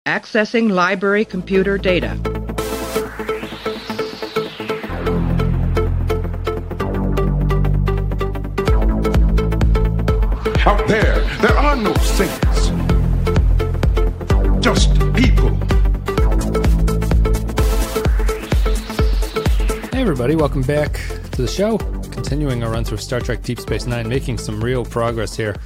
Accessing library computer data. Out there are no saints. Just people. Hey everybody, welcome back to the show. Continuing our run through Star Trek Deep Space Nine, making some real progress here.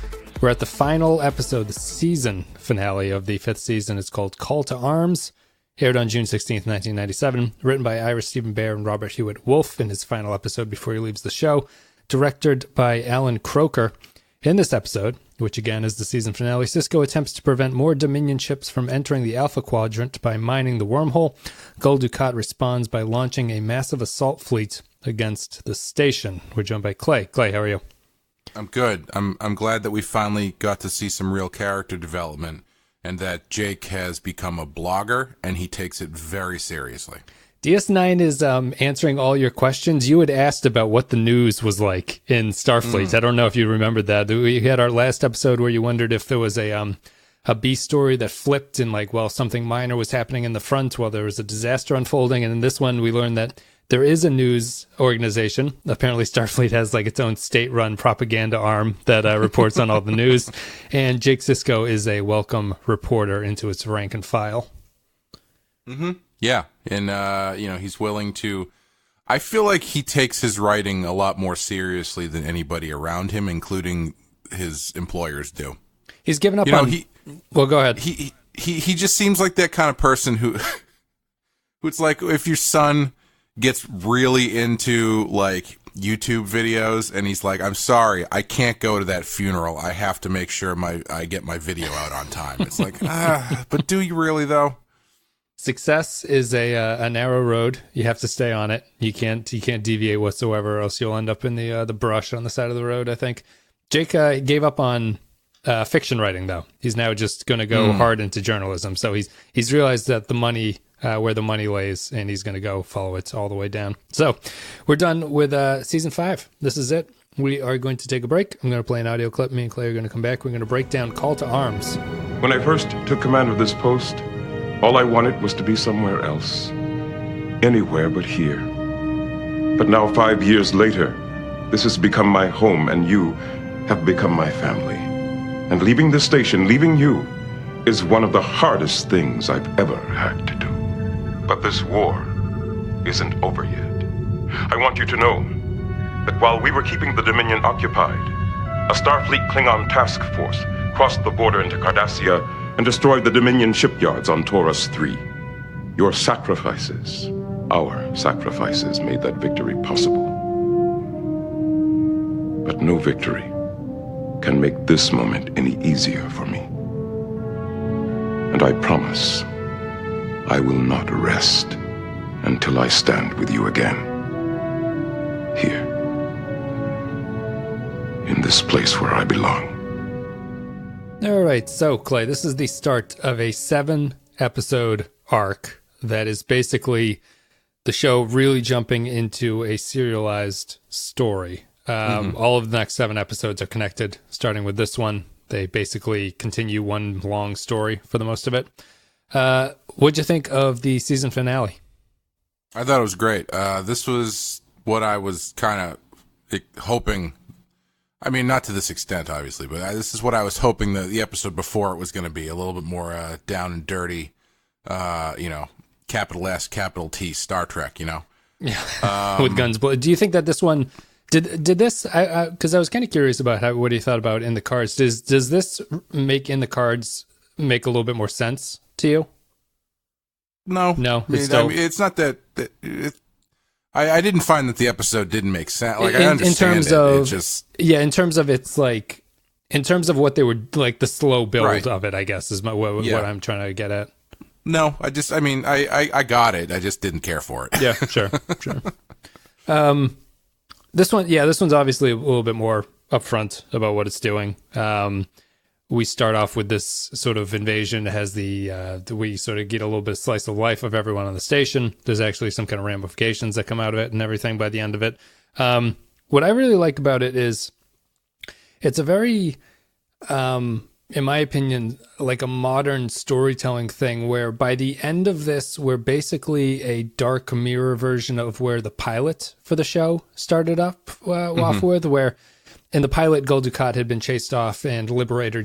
We're at the final episode, the season finale of the 5th season. It's called Call to Arms. Aired on June 16th, 1997. Written by Ira Stephen Bear and Robert Hewitt Wolfe in his final episode before he leaves the show. Directed by Alan Croker. In this episode, which again is the season finale, Sisko attempts to prevent more Dominion ships from entering the Alpha Quadrant by mining the wormhole. Gul Dukat responds by launching a massive assault fleet against the station. We're joined by Clay. Clay, how are you? I'm good. I'm glad that we finally got to see some real character development and that Jake has become a blogger and he takes it very seriously. DS9 is answering all your questions. You had asked about what the news was like in Starfleet. I don't know if you remembered that. We had our last episode where you wondered if there was a B story that flipped and something minor was happening in the front while there was a disaster unfolding. And in this one, we learned that there is a news organization. Apparently Starfleet has its own state-run propaganda arm that reports on all the news. And Jake Sisko is a welcome reporter into its rank and file. Mm-hmm. Yeah. And, he's willing to... I feel like he takes his writing a lot more seriously than anybody around him, including his employers do. He's given up on... Well, go ahead. He just seems like that kind of person who... It's like if your son gets really into YouTube videos and he's like, I'm sorry, I can't go to that funeral. I have to make sure I get my video out on time. It's like, but do you really though? Success is a narrow road. You have to stay on it. You can't deviate whatsoever, or else you'll end up in the brush on the side of the road, I think. Jake gave up on fiction writing though. He's now just going to go hard into journalism. So he's realized that the money where the money lays, and he's going to go follow it all the way down. So we're done with season 5. This is it. We are going to take a break. I'm going to play an audio clip. Me and Clay are going to come back. We're going to break down Call to Arms. When I first took command of this post, all I wanted was to be somewhere else. Anywhere but here. But now 5 years later, this has become my home, and you have become my family. And leaving this station, leaving you, is one of the hardest things I've ever had to do. But this war isn't over yet. I want you to know that while we were keeping the Dominion occupied, a Starfleet Klingon task force crossed the border into Cardassia and destroyed the Dominion shipyards on Taurus 3. Your sacrifices, our sacrifices, made that victory possible. But no victory can make this moment any easier for me. And I promise I will not rest until I stand with you again. Here. In this place where I belong. All right, so Clay, this is the start of a 7-episode arc that is basically the show really jumping into a serialized story. All of the next 7 episodes are connected, starting with this one. They basically continue one long story for the most of it. What'd you think of the season finale? I thought it was great. This was what I was kind of hoping. I mean, not to this extent, obviously, but this is what I was hoping that the episode before it was going to be. A little bit more down and dirty, capital S, capital T, Star Trek, Yeah, with guns. Do you think that this one... Did this, because I was kind of curious about what you thought about In the Cards. Does this make In the Cards make a little bit more sense to you? No. It's not that I didn't find that the episode didn't make sense. I understand in terms it. Of, it just... Yeah, in terms of in terms of what they were, the slow build of it, I guess, is what I'm trying to get at. No, I got it. I just didn't care for it. Yeah, sure. This one's obviously a little bit more upfront about what it's doing. We start off with this sort of invasion. It has we sort of get a little bit of slice of life of everyone on the station. There's actually some kind of ramifications that come out of it and everything by the end of it. What I really like about it is it's a very in my opinion, like a modern storytelling thing where by the end of this, we're basically a dark mirror version of where the pilot for the show started off with, where in the pilot, Gul Dukat had been chased off and Liberator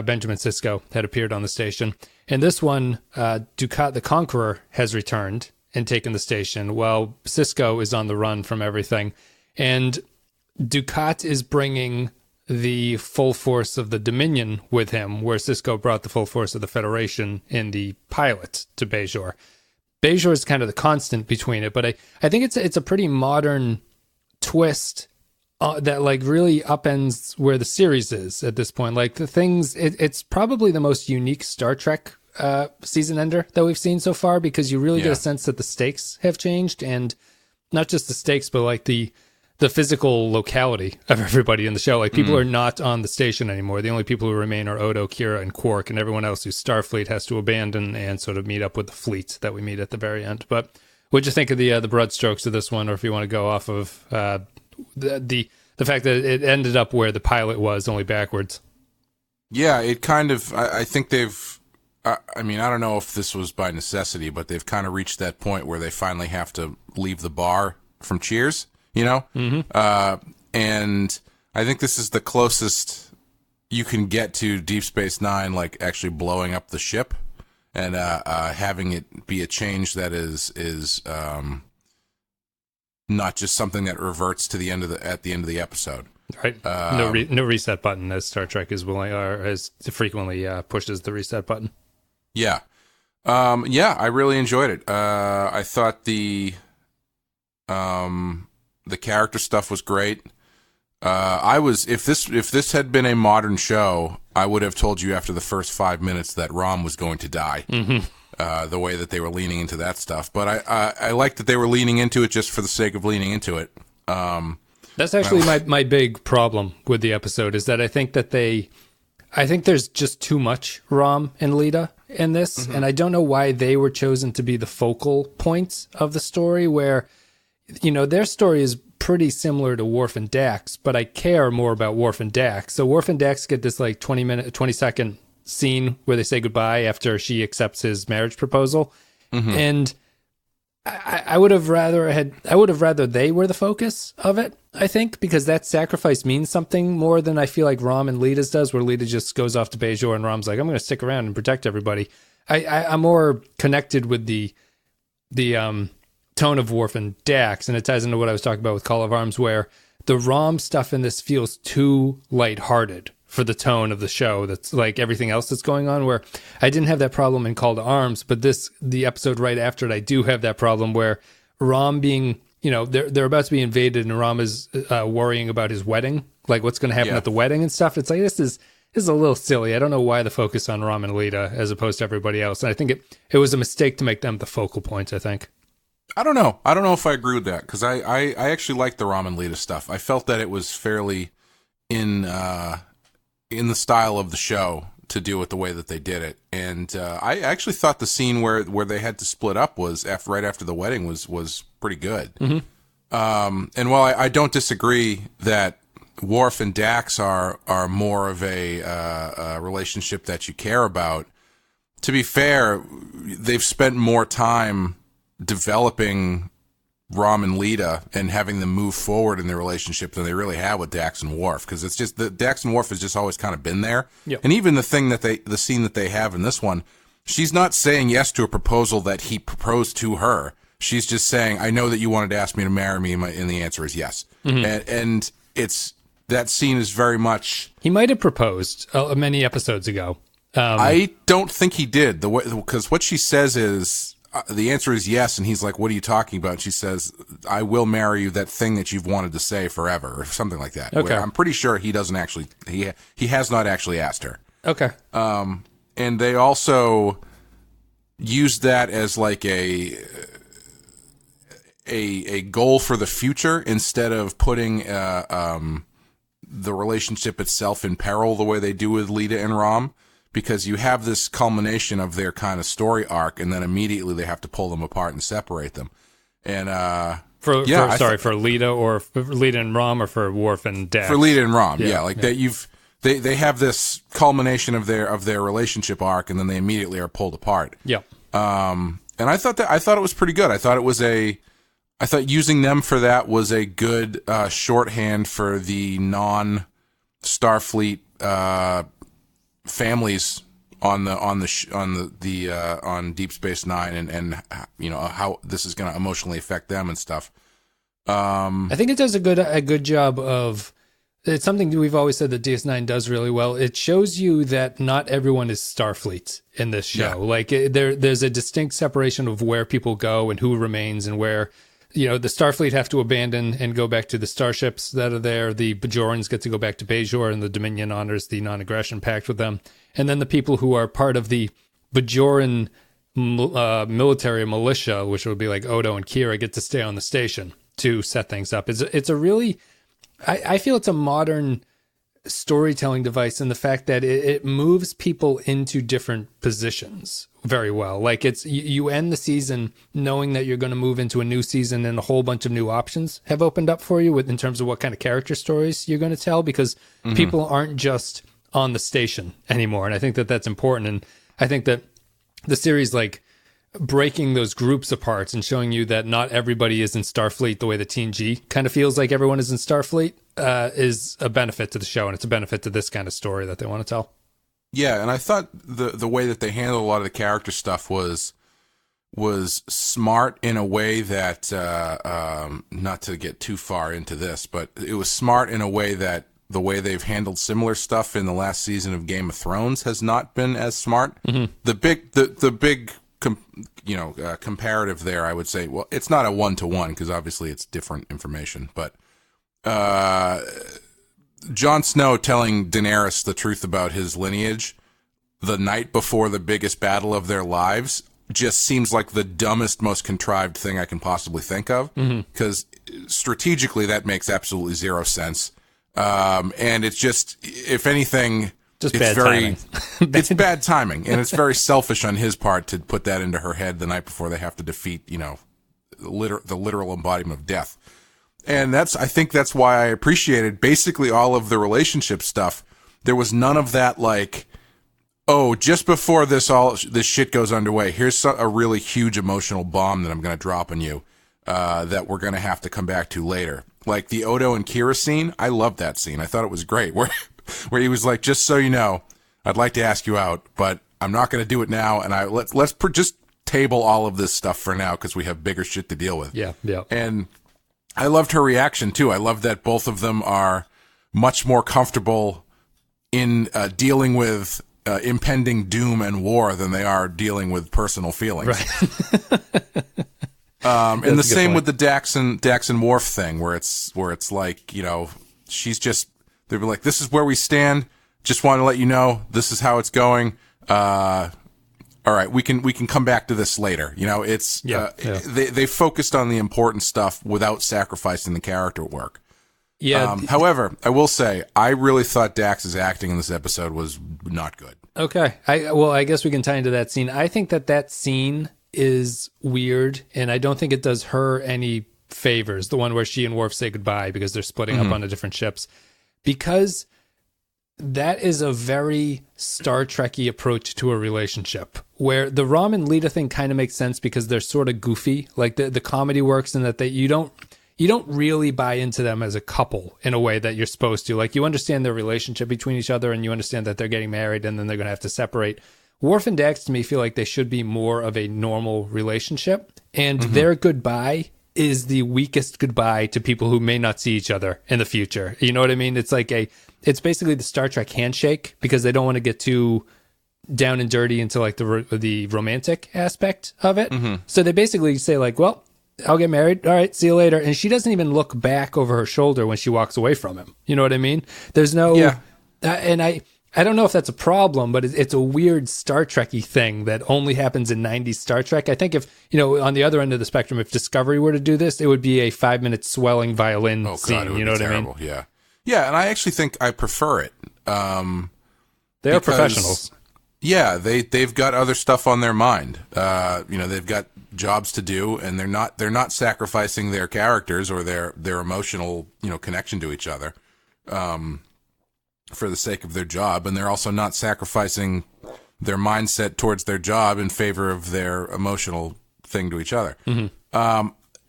Benjamin Sisko had appeared on the station. In this one, Dukat the Conqueror has returned and taken the station, while Sisko is on the run from everything. And Dukat is bringing the full force of the Dominion with him, where Sisko brought the full force of the Federation in the pilot to Bajor. Bajor is kind of the constant between it, but I think it's a pretty modern twist that like really upends where the series is at this point. Like the things, it's probably the most unique Star Trek season ender that we've seen so far, because you really get a sense that the stakes have changed, and not just the stakes, but like the physical locality of everybody in the show. Like people are not on the station anymore. The only people who remain are Odo, Kira, and Quark, and everyone else who's Starfleet has to abandon and sort of meet up with the fleet that we meet at the very end. But what'd you think of the broad strokes of this one, or if you want to go off of the fact that it ended up where the pilot was, only backwards? Yeah, it kind of, I think they've, I mean, I don't know if this was by necessity, but they've kind of reached that point where they finally have to leave the bar from Cheers, you know? And I think this is the closest you can get to Deep Space Nine, like actually blowing up the ship and having it be a change that is not just something that reverts to the end of at the end of the episode. Right. No reset button, as Star Trek is willing, or as frequently pushes the reset button. Yeah. I really enjoyed it. I thought the character stuff was great. If this had been a modern show, I would have told you after the first 5 minutes that Rom was going to die. The way that they were leaning into that stuff, but I like that they were leaning into it just for the sake of leaning into it. That's actually my big problem with the episode, is that I think there's just too much Rom and Lita in this, and I don't know why they were chosen to be the focal points of the story, where, you know, their story is pretty similar to Worf and Dax, but I care more about Worf and Dax. So Worf and Dax get this like 20-second scene where they say goodbye after she accepts his marriage proposal, and I would have rather they were the focus of it, I think, because that sacrifice means something more than I feel like Rom and Lita's does, where Lita just goes off to Bajor and Rom's like, I'm going to stick around and protect everybody. I'm more connected with the tone of Worf and Dax, and it ties into what I was talking about with Call of Arms, where the Rom stuff in this feels too lighthearted for the tone of the show that's like everything else that's going on, where I didn't have that problem in Call to Arms, but the episode right after it, I do have that problem where Rom being, you know, they're about to be invaded and Rom is worrying about his wedding, like what's going to happen at the wedding and stuff. It's like, this is a little silly. I don't know why the focus on Rom and Lita as opposed to everybody else. And I think it was a mistake to make them the focal point, I think. I don't know if I agree with that, because I actually liked the Rom and Lita stuff. I felt that it was fairly in the style of the show to do it the way that they did it, and I actually thought the scene where they had to split up was right after the wedding was pretty good. And while I don't disagree that Worf and Dax are more of a relationship that you care about, to be fair, they've spent more time developing Rom and Lita and having them move forward in their relationship than they really have with Dax and Worf, because it's just that Dax and Worf has just always kind of been there. And even the scene that they have in this one, she's not saying yes to a proposal that he proposed to her. She's just saying, I know that you wanted to ask me to marry me, and the answer is yes. And it's, that scene is very much, he might have proposed many episodes ago. I don't think he did, because what she says is, the answer is yes, and he's like, what are you talking about? And she says, I will marry you, that thing that you've wanted to say forever, or something like that. Okay. I'm pretty sure he doesn't actually, he has not actually asked her. Okay. And they also used that as like a goal for the future, instead of putting the relationship itself in peril the way they do with Lita and Rom. Because you have this culmination of their kind of story arc, and then immediately they have to pull them apart and separate them. And for Lita, or for Lita and Rom, or for Worf and Dax? For Lita and Rom, yeah. That they have this culmination of their relationship arc, and then they immediately are pulled apart. Yeah. And I thought it was pretty good. I thought using them for that was a good shorthand for the non-Starfleet families on Deep Space Nine, and you know how this is going to emotionally affect them and stuff. I think it does a good job of. It's something we've always said that DS9 does really well. It shows you that not everyone is Starfleet in this show. Yeah. Like there's a distinct separation of where people go and who remains, and where, you know, the Starfleet have to abandon and go back to the starships that are there. The Bajorans get to go back to Bajor, and the Dominion honors the non-aggression pact with them. And then the people who are part of the Bajoran military militia, which would be like Odo and Kira, get to stay on the station to set things up. It's a really... I feel it's a modern storytelling device in the fact that it moves people into different positions very well. Like you end the season knowing that you're going to move into a new season, and a whole bunch of new options have opened up for you in terms of what kind of character stories you're going to tell, because people aren't just on the station anymore. And I think that that's important. And I think that the series, like, breaking those groups apart and showing you that not everybody is in Starfleet the way the TNG kind of feels like everyone is in Starfleet is a benefit to the show, and it's a benefit to this kind of story that they want to tell. Yeah, and I thought the way that they handled a lot of the character stuff was smart in a way that, not to get too far into this, but it was smart in a way that the way they've handled similar stuff in the last season of Game of Thrones has not been as smart. The big comparative there, I would say, well, it's not a 1-to-1 because obviously it's different information, but Jon Snow telling Daenerys the truth about his lineage the night before the biggest battle of their lives just seems like the dumbest, most contrived thing I can possibly think of, because strategically that makes absolutely zero sense. And it's just, if anything, just it's timing. It's bad timing, and it's very selfish on his part to put that into her head the night before they have to defeat, you know, the literal embodiment of death. And I think that's why I appreciated basically all of the relationship stuff. There was none of that, like, oh, just before this shit goes underway, here's a really huge emotional bomb that I'm going to drop on you, that we're going to have to come back to later. Like the Odo and Kira scene, I loved that scene. I thought it was great. Where he was like, just so you know, I'd like to ask you out, but I'm not going to do it now. And let's just table all of this stuff for now, because we have bigger shit to deal with. Yeah. And I loved her reaction too. I love that both of them are much more comfortable in dealing with impending doom and war than they are dealing with personal feelings. Right. And the same with the Dax and Worf thing, where it's like, you know, they'd be like, this is where we stand. Just want to let you know, this is how it's going. All right, we can come back to this later. You know, they focused on the important stuff without sacrificing the character work. Yeah. However, I will say, I really thought Dax's acting in this episode was not good. Okay. I guess we can tie into that scene. I think that scene is weird, and I don't think it does her any favors. The one where she and Worf say goodbye because they're splitting up onto different ships, because that is a very Star Trek-y approach to a relationship, where the Rom and Lita thing kind of makes sense because they're sort of goofy. Like the comedy works in that you don't really buy into them as a couple in a way that you're supposed to. Like, you understand their relationship between each other, and you understand that they're getting married and then they're going to have to separate. Worf and Dax, to me, feel like they should be more of a normal relationship, and their goodbye is the weakest goodbye to people who may not see each other in the future. You know what I mean? It's like it's basically the Star Trek handshake, because they don't want to get too down and dirty into like the romantic aspect of it. So they basically say like, well, I'll get married. All right, see you later. And she doesn't even look back over her shoulder when she walks away from him. You know what I mean? There's no, and I don't know if that's a problem, but it's a weird Star Trek-y thing that only happens in 90s Star Trek. I think if, you know, on the other end of the spectrum, if Discovery were to do this, it would be a 5-minute swelling violin scene. You know what terrible. I mean? Yeah, and I actually think I prefer it. They are professionals. Yeah, they've got other stuff on their mind. You know, they've got jobs to do, and they're not sacrificing their characters or their emotional, you know, connection to each other. for the sake of their job, and they're also not sacrificing their mindset towards their job in favor of their emotional thing to each other.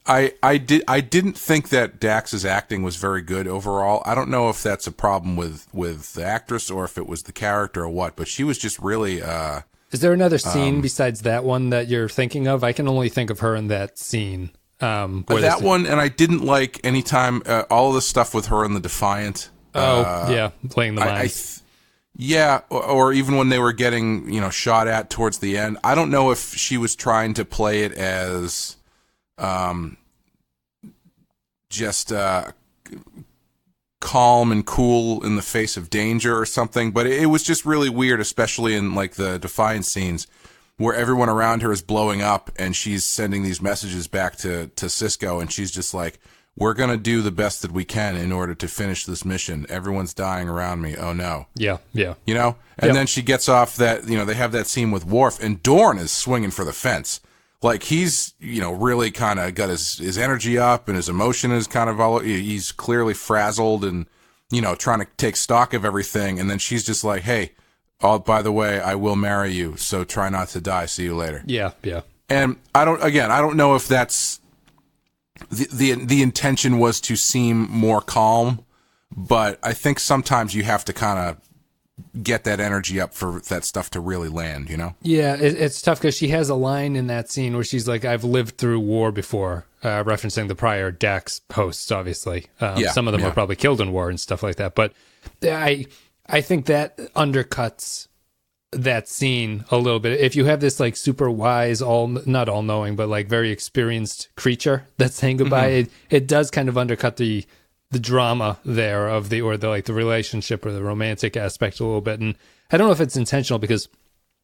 I didn't think that Dax's acting was very good overall. I don't know if that's a problem with the actress or if it was the character or what, but she was just really. Is there another scene besides that one that you're thinking of? I can only think of her in that scene. That one, and I didn't like anytime all of the stuff with her in the Defiant. Playing the mind. Yeah, or even when they were getting, shot at towards the end. I don't know if she was trying to play it as just calm and cool in the face of danger or something, but it was just really weird, especially in like the Defiant scenes where everyone around her is blowing up and she's sending these messages back to Sisko, and she's just like, we're going to do the best that we can in order to finish this mission. Everyone's dying around me. Oh, no. Yeah. And then she gets off that, they have that scene with Worf, and Dorn is swinging for the fence. Like, he's, really kind of got his energy up, and his emotion is kind of all, he's clearly frazzled and, trying to take stock of everything. And then she's just like, hey, oh, by the way, I will marry you, so try not to die. See you later. Yeah. And I don't know if that's, the intention was to seem more calm, but I think sometimes you have to kind of get that energy up for that stuff to really land, Yeah, it's tough because she has a line in that scene where she's like, I've lived through war before, referencing the prior Dax hosts, obviously. Some of them were probably killed in war and stuff like that, but I think that undercuts that scene a little bit. If you have this like super wise, not all knowing, but like very experienced creature that's saying goodbye, it does kind of undercut the drama there of the relationship or the romantic aspect a little bit. And I don't know if it's intentional, because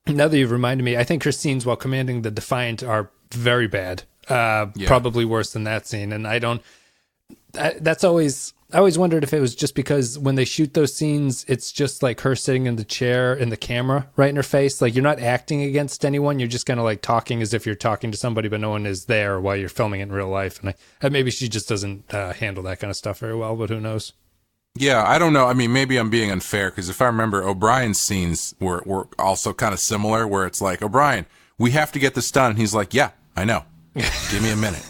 now that you've reminded me, I think her scenes while commanding the Defiant are very bad. Probably worse than that scene. And I always wondered if it was just because when they shoot those scenes, it's just like her sitting in the chair and the camera right in her face. Like, you're not acting against anyone. You're just kind of like talking as if you're talking to somebody, but no one is there while you're filming it in real life. And maybe she just doesn't handle that kind of stuff very well, but who knows? Yeah, I don't know. I mean, maybe I'm being unfair, because if I remember, O'Brien's scenes were also kind of similar, where it's like, O'Brien, we have to get this done. And he's like, yeah, I know. Give me a minute.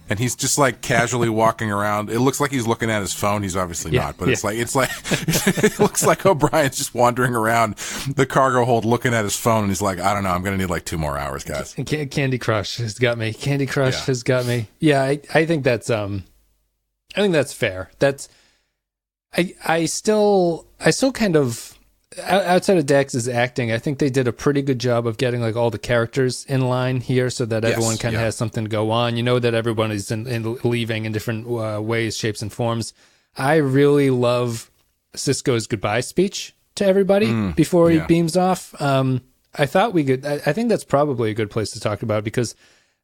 And he's just like casually walking around. It looks like he's looking at his phone. He's obviously not, but it's like it looks like O'Brien's just wandering around the cargo hold looking at his phone, and he's like, I don't know, I'm going to need like 2 more hours, guys. Kind Crush has got me. Candy Crush has got me. Yeah, I think that's fair. I still kind of, outside of Dax's acting, I think they did a pretty good job of getting like all the characters in line here, so that everyone kind of has something to go on. That everyone is leaving in different ways, shapes, and forms. I really love Sisko's goodbye speech to everybody before he beams off. I thought we could. I think that's probably a good place to talk about, because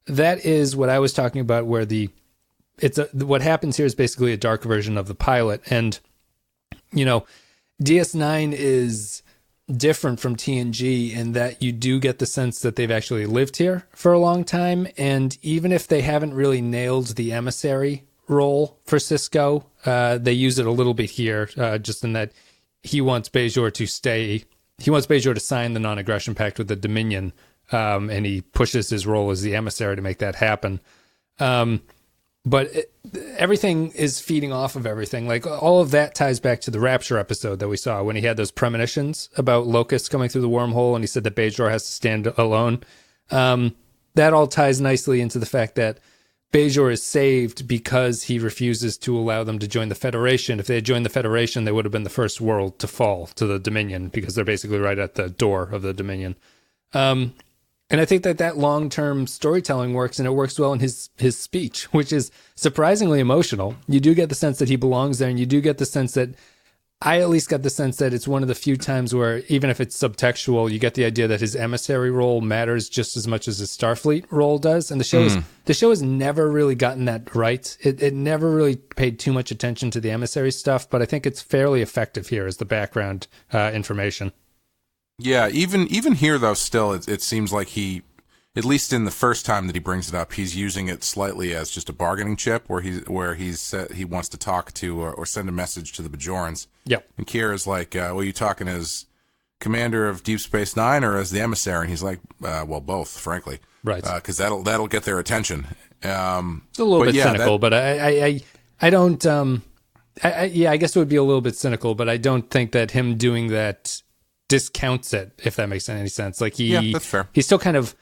that is what I was talking about. Where what happens here is basically a dark version of the pilot, and DS9 is different from TNG in that you do get the sense that they've actually lived here for a long time. And even if they haven't really nailed the emissary role for Sisko, they use it a little bit here, just in that he wants Bajor to stay. He wants Bajor to sign the non-aggression pact with the Dominion, and he pushes his role as the emissary to make that happen. But everything is feeding off of everything. Like, all of that ties back to the Rapture episode that we saw when he had those premonitions about locusts coming through the wormhole, and he said that Bajor has to stand alone. That all ties nicely into the fact that Bajor is saved because he refuses to allow them to join the Federation. If they had joined the Federation, they would have been the first world to fall to the Dominion, because they're basically right at the door of the Dominion. And I think that long-term storytelling works, and it works well in his speech, which is surprisingly emotional. You do get the sense that he belongs there, and you do get the sense that, I at least got the sense that it's one of the few times where, even if it's subtextual, you get the idea that his emissary role matters just as much as his Starfleet role does. And the show has never really gotten that right. It never really paid too much attention to the emissary stuff, but I think it's fairly effective here as the background information. Yeah, even here though, still it seems like he at least in the first time that he brings it up, he's using it slightly as just a bargaining chip, where he wants to talk to or send a message to the Bajorans. Yep. And Kira's like, well, you talking as commander of Deep Space Nine or as the emissary? And he's like, well, both, frankly. Right. Because that'll get their attention. It's a little bit cynical, but I don't. I guess it would be a little bit cynical, but I don't think that him doing that discounts it, if that makes any sense. Like that's fair. He still kind of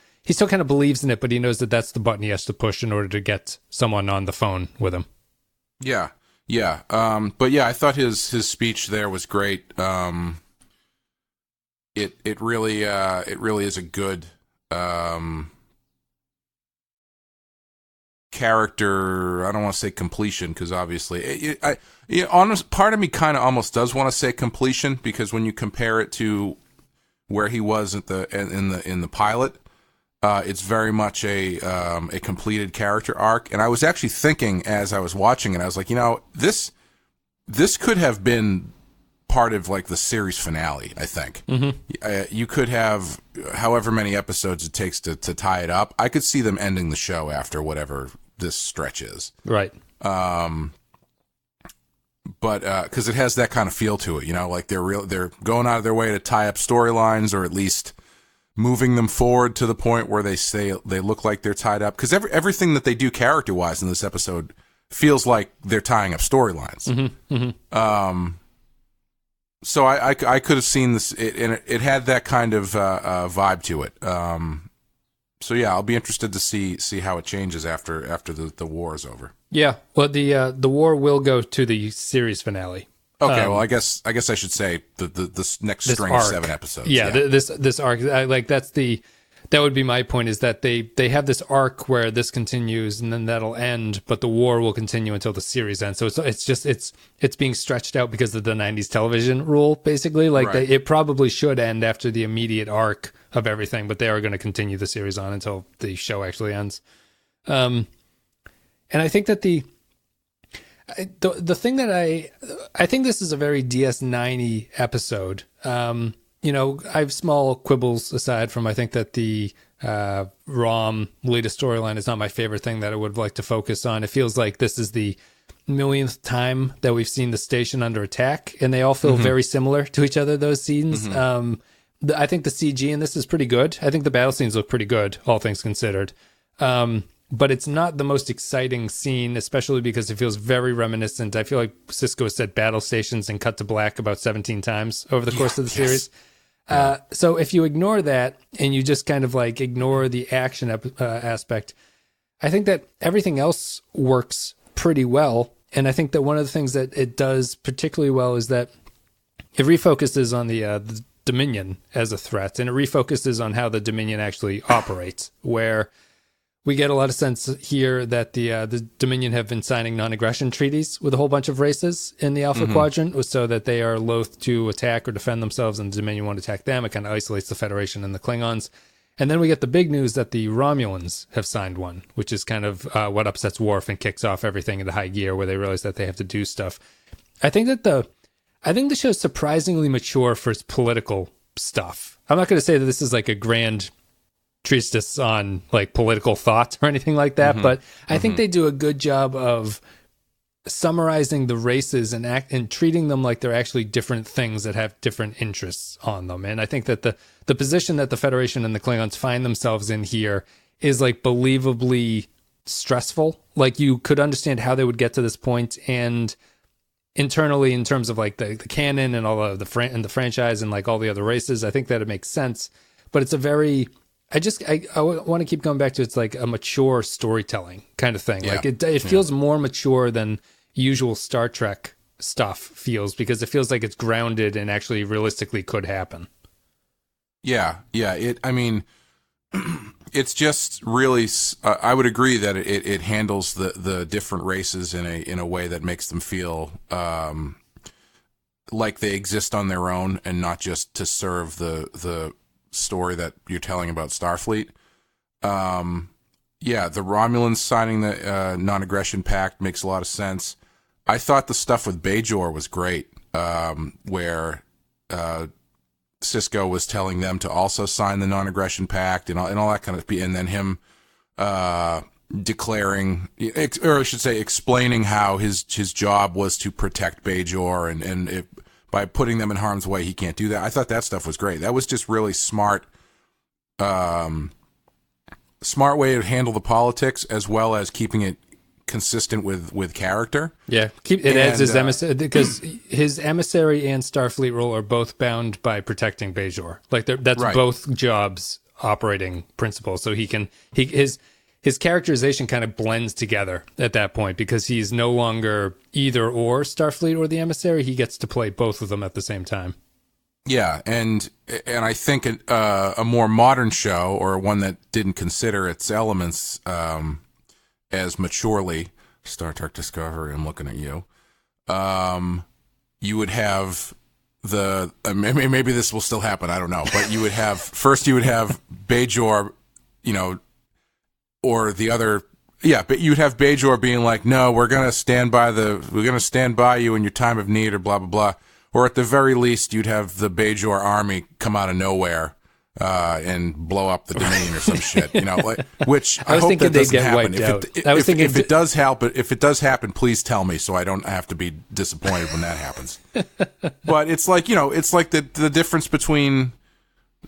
believes in it, but he knows that that's the button he has to push in order to get someone on the phone with him. Yeah. But yeah, I thought his speech there was great. It really is a good character. I don't want to say completion, because obviously, honest part of me kind of almost does want to say completion, because when you compare it to where he was in the pilot, it's very much a completed character arc. And I was actually thinking as I was watching it, I was like, this could have been part of like the series finale. I think you could have however many episodes it takes to tie it up. I could see them ending the show after whatever this stretch is. Right. But because it has that kind of feel to it, like they're going out of their way to tie up storylines, or at least moving them forward to the point where they look like they're tied up. Because everything that they do character wise in this episode feels like they're tying up storylines. So I could have seen this, and it had that kind of vibe to it. So yeah, I'll be interested to see how it changes after the war is over. Yeah, well, the war will go to the series finale. Okay, well, I guess I should say the next string of 7 episodes. Yeah, this arc, that would be my point, is that they have this arc where this continues and then that'll end, but the war will continue until the series ends. So it's being stretched out because of the 90s television rule, basically. Like, right. It probably should end after the immediate arc of everything, but they are going to continue the series on until the show actually ends. And I think that the thing that I think this is a very DS9-y episode. I have small quibbles aside from, I think that the ROM latest storyline is not my favorite thing that I would like to focus on. It feels like this is the millionth time that we've seen the station under attack, and they all feel very similar to each other, those scenes. I think the CG in this is pretty good. I think the battle scenes look pretty good, all things considered. But it's not the most exciting scene, especially because it feels very reminiscent. I feel like Sisko has said battle stations and cut to black about 17 times over the course of the series. So if you ignore that and you just kind of like ignore the action aspect, I think that everything else works pretty well. And I think that one of the things that it does particularly well is that it refocuses on the Dominion as a threat, and it refocuses on how the Dominion actually operates, where we get a lot of sense here that the Dominion have been signing non-aggression treaties with a whole bunch of races in the Alpha Quadrant, so that they are loath to attack or defend themselves, and the Dominion won't attack them. It kind of isolates the Federation and the Klingons. And then we get the big news that the Romulans have signed one, which is kind of what upsets Worf and kicks off everything into high gear, where they realize that they have to do stuff. I think the show's surprisingly mature for its political stuff. I'm not going to say that this is like a grand treatise on like political thought or anything like that, but I think they do a good job of summarizing the races and treating them like they're actually different things that have different interests on them. And I think that the position that the Federation and the Klingons find themselves in here is like believably stressful. Like, you could understand how they would get to this point, and internally, in terms of like the canon and all of the franchise and like all the other races, I think that it makes sense. But it's a very, I want to keep going back to, it's like a mature storytelling kind of thing. Yeah. Like it feels more mature than usual Star Trek stuff feels, because it feels like it's grounded and actually realistically could happen. Yeah. It's just really, I would agree that it handles the different races in a way that makes them feel like they exist on their own and not just to serve the story that you're telling about Starfleet. The Romulans signing the non-aggression pact makes a lot of sense. I thought the stuff with Bajor was great, where Sisko was telling them to also sign the non-aggression pact and all that kind of, and then him declaring, or I should say, explaining how his job was to protect Bajor, and by putting them in harm's way, he can't do that. I thought that stuff was great. That was just really smart way to handle the politics, as well as keeping it consistent with character. Yeah, adds his emissary, because his emissary and Starfleet role are both bound by protecting Bajor. Like that's right. Both jobs operating principles. So his characterization kind of blends together at that point, because he's no longer either or Starfleet or the emissary. He gets to play both of them at the same time. Yeah, and I think a more modern show, or one that didn't consider its elements as maturely, Star Trek Discovery, I'm looking at you, you would have maybe this will still happen, I don't know, but you would have Bajor, or the other, but you'd have Bajor being like, no, we're going to stand by you in your time of need, or blah, blah, blah. Or at the very least, you'd have the Bajor army come out of nowhere and blow up the Dominion or some shit, which I hope that doesn't happen. If it does happen, please tell me so I don't have to be disappointed when that happens. But it's like, it's like the difference between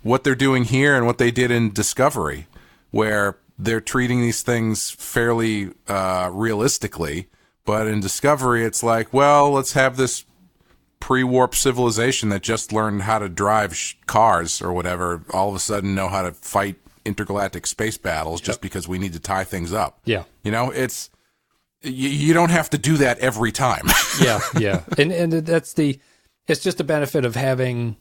what they're doing here and what they did in Discovery, where they're treating these things fairly realistically, but in Discovery, it's like, well, let's have this pre-warp civilization that just learned how to drive cars or whatever all of a sudden know how to fight intergalactic space battles just because we need to tie things up. Yeah. It's you don't have to do that every time. Yeah. And it's just a benefit of having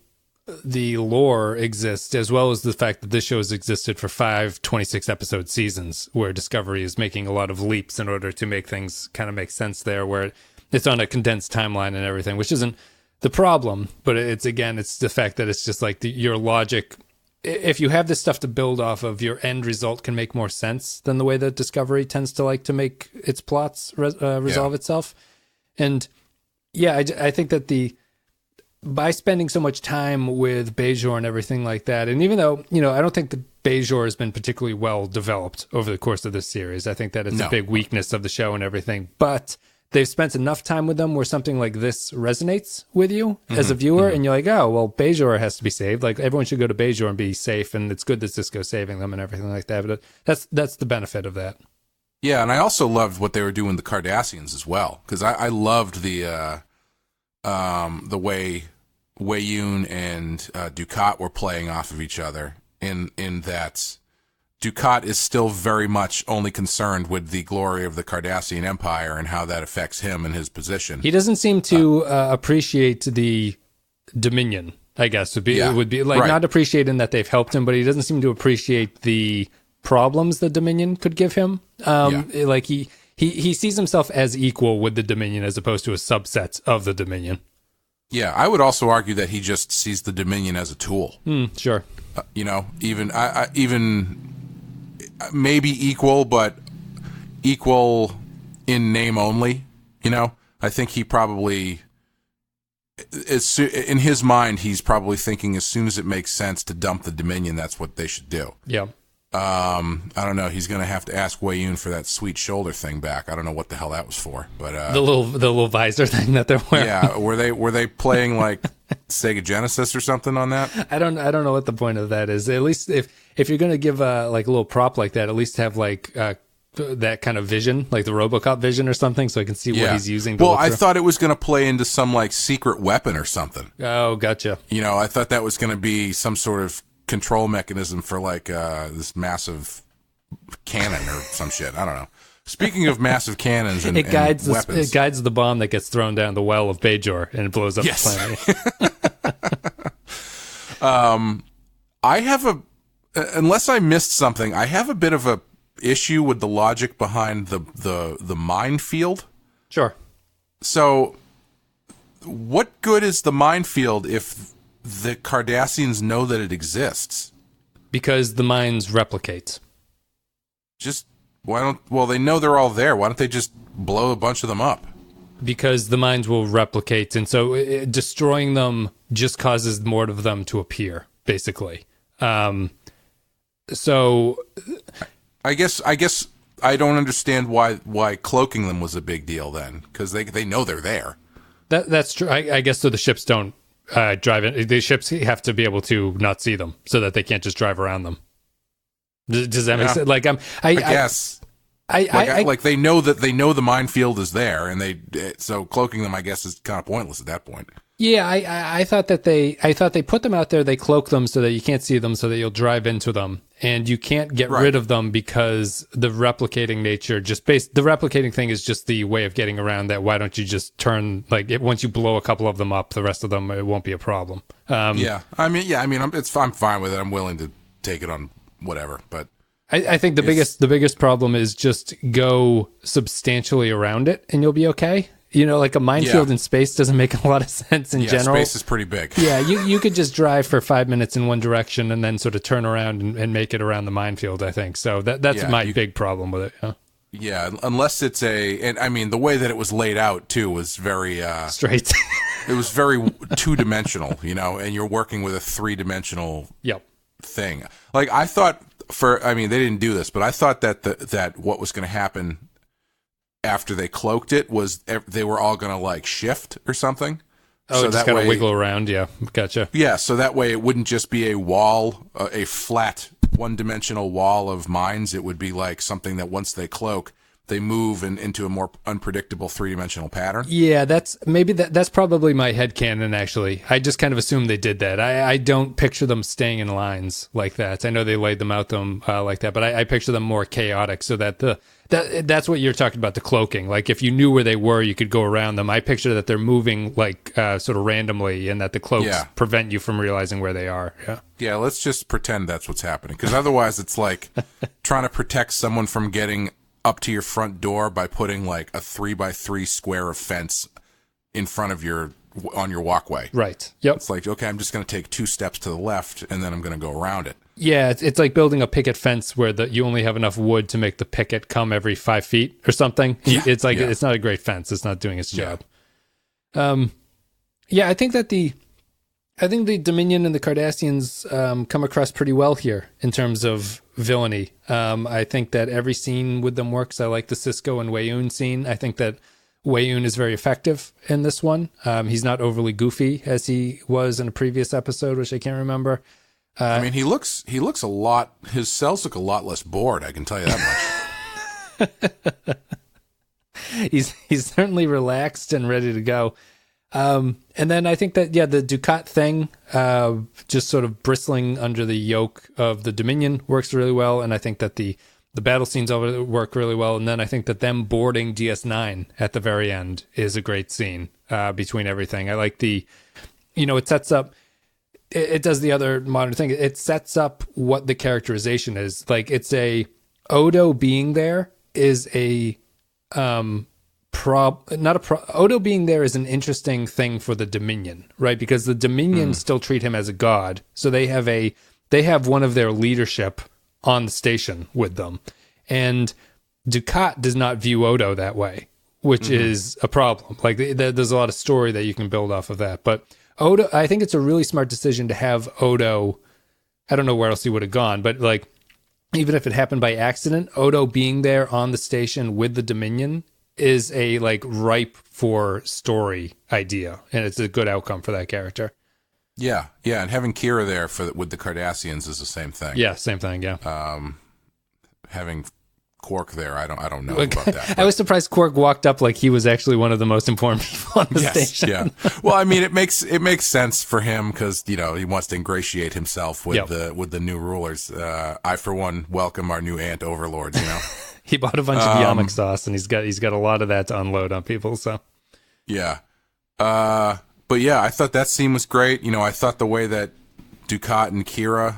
the lore exist, as well as the fact that this show has existed for 5 26-episode seasons, where Discovery is making a lot of leaps in order to make things kind of make sense there, where it's on a condensed timeline and everything, which isn't the problem, but it's the fact that it's just like your logic. If you have this stuff to build off of, your end result can make more sense than the way that Discovery tends to like to make its plots resolve itself. And I think that by spending so much time with Bajor and everything like that, and even though, I don't think the Bajor has been particularly well developed over the course of this series, I think that it's a big weakness of the show and everything, but they've spent enough time with them where something like this resonates with you as a viewer, and you're like, oh, well, Bajor has to be saved. Like, everyone should go to Bajor and be safe, and it's good that Sisko's saving them and everything like that. But that's the benefit of that. Yeah, and I also loved what they were doing with the Cardassians as well, because I loved the way Weyoun and Dukat were playing off of each other in that Dukat is still very much only concerned with the glory of the Cardassian Empire and how that affects him and his position. He doesn't seem to appreciate the Dominion, I guess, would be like, not appreciating that they've helped him, but he doesn't seem to appreciate the problems the Dominion could give him. Like he sees himself as equal with the Dominion as opposed to a subset of the Dominion. Yeah, I would also argue that he just sees the Dominion as a tool. Sure. Even maybe equal, but equal in name only. I think he probably, in his mind, he's probably thinking as soon as it makes sense to dump the Dominion, that's what they should do. Yeah. I don't know. He's going to have to ask Weyoun for that sweet shoulder thing back. I don't know what the hell that was for, but the little visor thing that they're wearing. Yeah, were they playing like Sega Genesis or something on that? I don't know what the point of that is. At least if you're going to give like a little prop like that, at least have like that kind of vision, like the RoboCop vision or something, so I can see what he's using. Well, I thought it was going to play into some like secret weapon or something. Oh, gotcha. I thought that was going to be some sort of control mechanism for like this massive cannon or some shit. I don't know. Speaking of massive cannons and weapons, it guides the bomb that gets thrown down the well of Bajor and it blows up the planet. I have unless I missed something, I have a bit of a issue with the logic behind the minefield. Sure. So, what good is the minefield if the Cardassians know that it exists? Because the mines replicate. They know they're all there. Why don't they just blow a bunch of them up? because the mines will replicate, and so destroying them just causes more of them to appear, basically. So I guess I don't understand why cloaking them was a big deal then, because they know they're there. That's true. I guess so. The ships don't drive in. The ships have to be able to not see them, so that they can't just drive around them. Does that make sense? Like I guess. Like they know the minefield is there, and so cloaking them, I guess, is kind of pointless at that point. Yeah, I thought they put them out there, they cloak them so that you can't see them, so that you'll drive into them, and you can't get rid of them because the replicating nature the replicating thing is just the way of getting around that. Why don't you just turn, once you blow a couple of them up, the rest of them, it won't be a problem. I'm fine with it. I'm willing to take it on whatever, but I think the biggest problem is just go substantially around it and you'll be okay. Like a minefield in space doesn't make a lot of sense in general. Space is pretty big. Yeah, you could just drive for 5 minutes in one direction and then sort of turn around and make it around the minefield, I think. So that's my big problem with it. Yeah. Yeah, unless it's the way that it was laid out too was very straight. It was very two-dimensional, and you're working with a three-dimensional thing. Like I thought they didn't do this, but I thought that what was going to happen after they cloaked it was they were all going to shift or something. Oh, so just kind of wiggle around. Yeah, gotcha. Yeah, so that way it wouldn't just be a wall, a flat one-dimensional wall of mines. It would be like something that once they cloak, they move into a more unpredictable three-dimensional pattern. Yeah, that's probably my headcanon, actually. I just kind of assumed they did that. I don't picture them staying in lines like that. I know they laid them out like that, but I picture them more chaotic, so that that's what you're talking about, the cloaking. Like if you knew where they were, you could go around them. I picture that they're moving sort of randomly, and that the cloaks prevent you from realizing where they are. Yeah, let's just pretend that's what's happening, because otherwise it's like trying to protect someone from getting up to your front door by putting a 3x3 square of fence in front of on your walkway. Right. Yep. It's like, okay, I'm just going to take 2 steps to the left and then I'm going to go around it. Yeah, it's like building a picket fence where you only have enough wood to make the picket come every 5 feet or something. Yeah. It's it's not a great fence. It's not doing its job. I think that the Dominion and the Cardassians come across pretty well here in terms of villainy. I think that every scene with them works. I like the Sisko and Weyoun scene. I think that Weyoun is very effective in this one. He's not overly goofy as he was in a previous episode, which I can't remember. He looks a lot. His cells look a lot less bored. I can tell you that much. He's certainly relaxed and ready to go. And then I think that, the Dukat thing, just sort of bristling under the yoke of the Dominion works really well. And I think that the battle scenes over there work really well. And then I think that them boarding DS9 at the very end is a great scene, between everything. I like it sets up, it does the other modern thing. It sets up what the characterization is. Odo being there is Odo being there is an interesting thing for the Dominion, right? Because the Dominion still treat him as a god, so they have one of their leadership on the station with them, and Dukat does not view Odo that way, which is a problem. There's a lot of story that you can build off of that, but Odo, I think it's a really smart decision to have Odo. I don't know where else he would have gone, but even if it happened by accident, Odo being there on the station with the Dominion is a ripe for story idea, and it's a good outcome for that character. Yeah, and having Kira there with the Cardassians is the same thing. Yeah, same thing. Yeah. Having Quark there, I don't know about that. I was surprised Quark walked up like he was actually one of the most important people on the station. Yeah. Well, it makes sense for him because he wants to ingratiate himself with the new rulers. I for one welcome our new ant overlords. He bought a bunch of yamak sauce, and he's got a lot of that to unload on people. So, yeah. But yeah, I thought that scene was great. I thought the way that Dukat and Kira,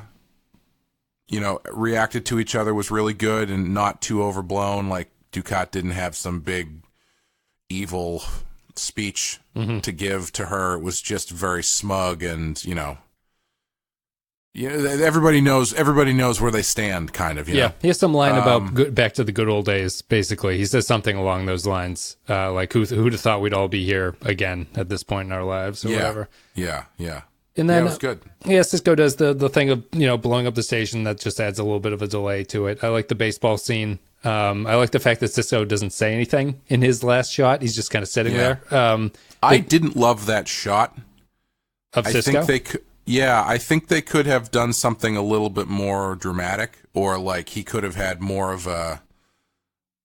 reacted to each other was really good and not too overblown. Like Dukat didn't have some big evil speech to give to her. It was just very smug and Yeah, everybody knows where they stand, kind of. You know? He has some line about back to the good old days. Basically, he says something along those lines, like who'd have thought we'd all be here again at this point in our lives, or whatever. Yeah. And then it was good. Sisko does the thing of blowing up the station. That just adds a little bit of a delay to it. I like the baseball scene. I like the fact that Sisko doesn't say anything in his last shot. He's just kind of sitting there. I didn't love that shot of Sisko. I think they could have done something a little bit more dramatic, or like he could have had more of a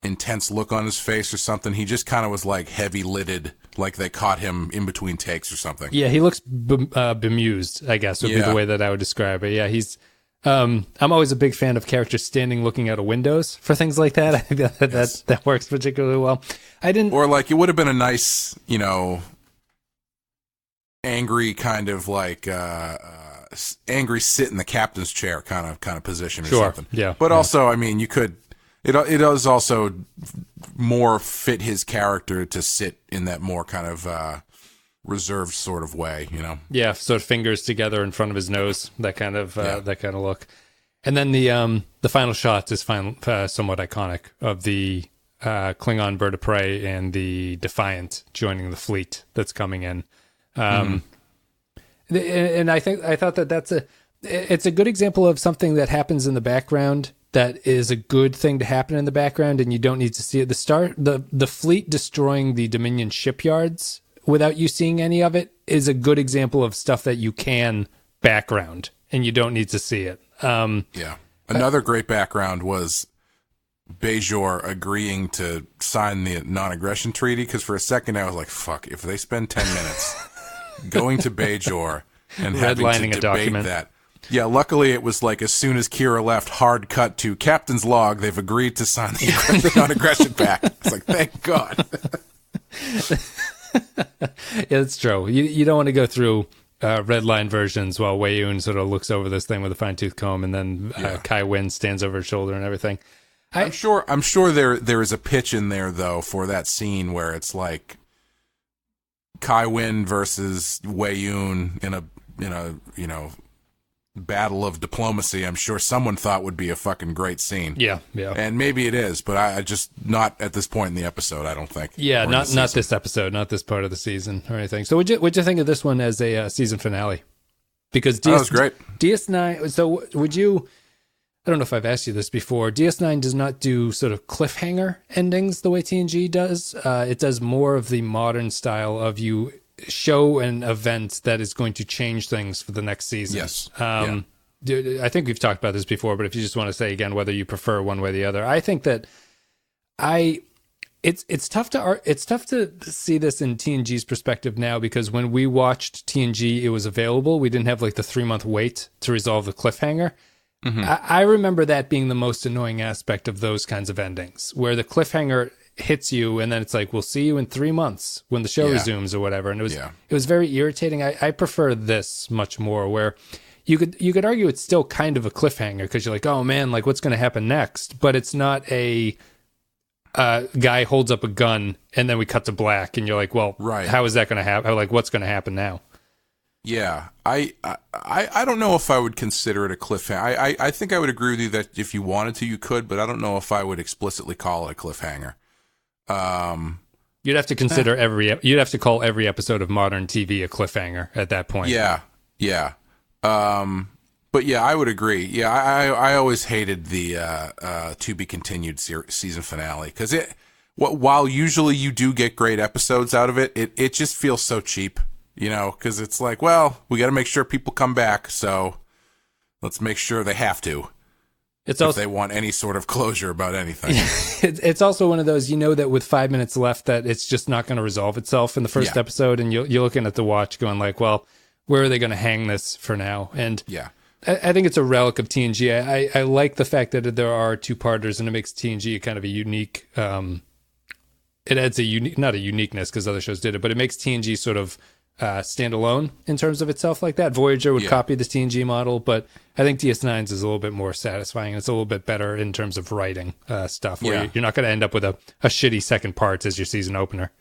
intense look on his face or something. He just kind of was like heavy lidded, like they caught him in between takes or something. Yeah, he looks bemused, I guess would be the way that I would describe it. Yeah, he's. I'm always a big fan of characters standing looking out of windows for things like that. I think that works particularly well. Or like it would have been a nice, angry kind of like angry sit in the captain's chair kind of position or something. Yeah. But also, I mean, you could. It does also more fit his character to sit in that more kind of reserved sort of way, Yeah, sort of fingers together in front of his nose, that kind of look. And then the final shot is somewhat iconic of the Klingon bird of prey and the Defiant joining the fleet that's coming in. And I thought that it's a good example of something that happens in the background that is a good thing to happen in the background, and you don't need to see it. The fleet destroying the Dominion shipyards without you seeing any of it is a good example of stuff that you can background, and you don't need to see it. Another great background was Bajor agreeing to sign the non-aggression treaty, because for a second I was like, fuck, if they spend 10 minutes going to Bajor and having to debate document. that. Yeah, luckily it was like as soon as Kira left, hard cut to Captain's log, they've agreed to sign the non-aggression pact. It's like, thank God. Yeah, that's true. You don't want to go through red line versions while Wei Yun sort of looks over this thing with a fine-tooth comb, and then Kai Wynn stands over his shoulder and everything. I'm sure there is a pitch in there though for that scene where it's like Kai Wynn versus Wei Yun in a battle of diplomacy. I'm sure someone thought would be a fucking great scene. Yeah. And maybe it is, but I just not at this point in the episode, I don't think. Yeah, not this episode, not this part of the season or anything. So what'd you think of this one as a season finale? Because that was great. DS9. So would you? I don't know if I've asked you this before. DS9 does not do sort of cliffhanger endings the way TNG does. It does more of the modern style of you show an event that is going to change things for the next season. Yes. I think we've talked about this before, but if you just want to say again whether you prefer one way or the other, I think that it's tough to see this in TNG's perspective now, because when we watched TNG, it was available. We didn't have like the 3-month wait to resolve the cliffhanger. Mm-hmm. I remember that being the most annoying aspect of those kinds of endings, where the cliffhanger hits you and then it's like, we'll see you in 3 months when the show resumes or whatever. And it was very irritating. I prefer this much more, where you could argue it's still kind of a cliffhanger, because you're like, oh man, like what's going to happen next? But it's not a guy holds up a gun and then we cut to black and you're like, well, how is that going to happen? Like, what's going to happen now? Yeah, I don't know if I would consider it a cliffhanger. I think I would agree with you that if you wanted to, you could, but I don't know if I would explicitly call it a cliffhanger. You'd have to consider you'd have to call every episode of modern TV a cliffhanger at that point. Yeah. But yeah, I would agree. Yeah, I always hated the to be continued season finale, because while usually you do get great episodes out of it, it just feels so cheap. Because it's like, well, we got to make sure people come back, so let's make sure they have to. If they want any sort of closure about anything. It's also one of those, that with 5 minutes left, that it's just not going to resolve itself in the first episode, and you're looking at the watch going like, well, where are they going to hang this for now? And I think it's a relic of TNG. I like the fact that there are two-parters, and it makes TNG kind of a unique... it adds not a uniqueness, because other shows did it, but it makes TNG sort of... stand alone in terms of itself like that. Voyager would copy the TNG model, but I think DS9's is a little bit more satisfying. It's a little bit better in terms of writing stuff, where you're not going to end up with a shitty second part as your season opener.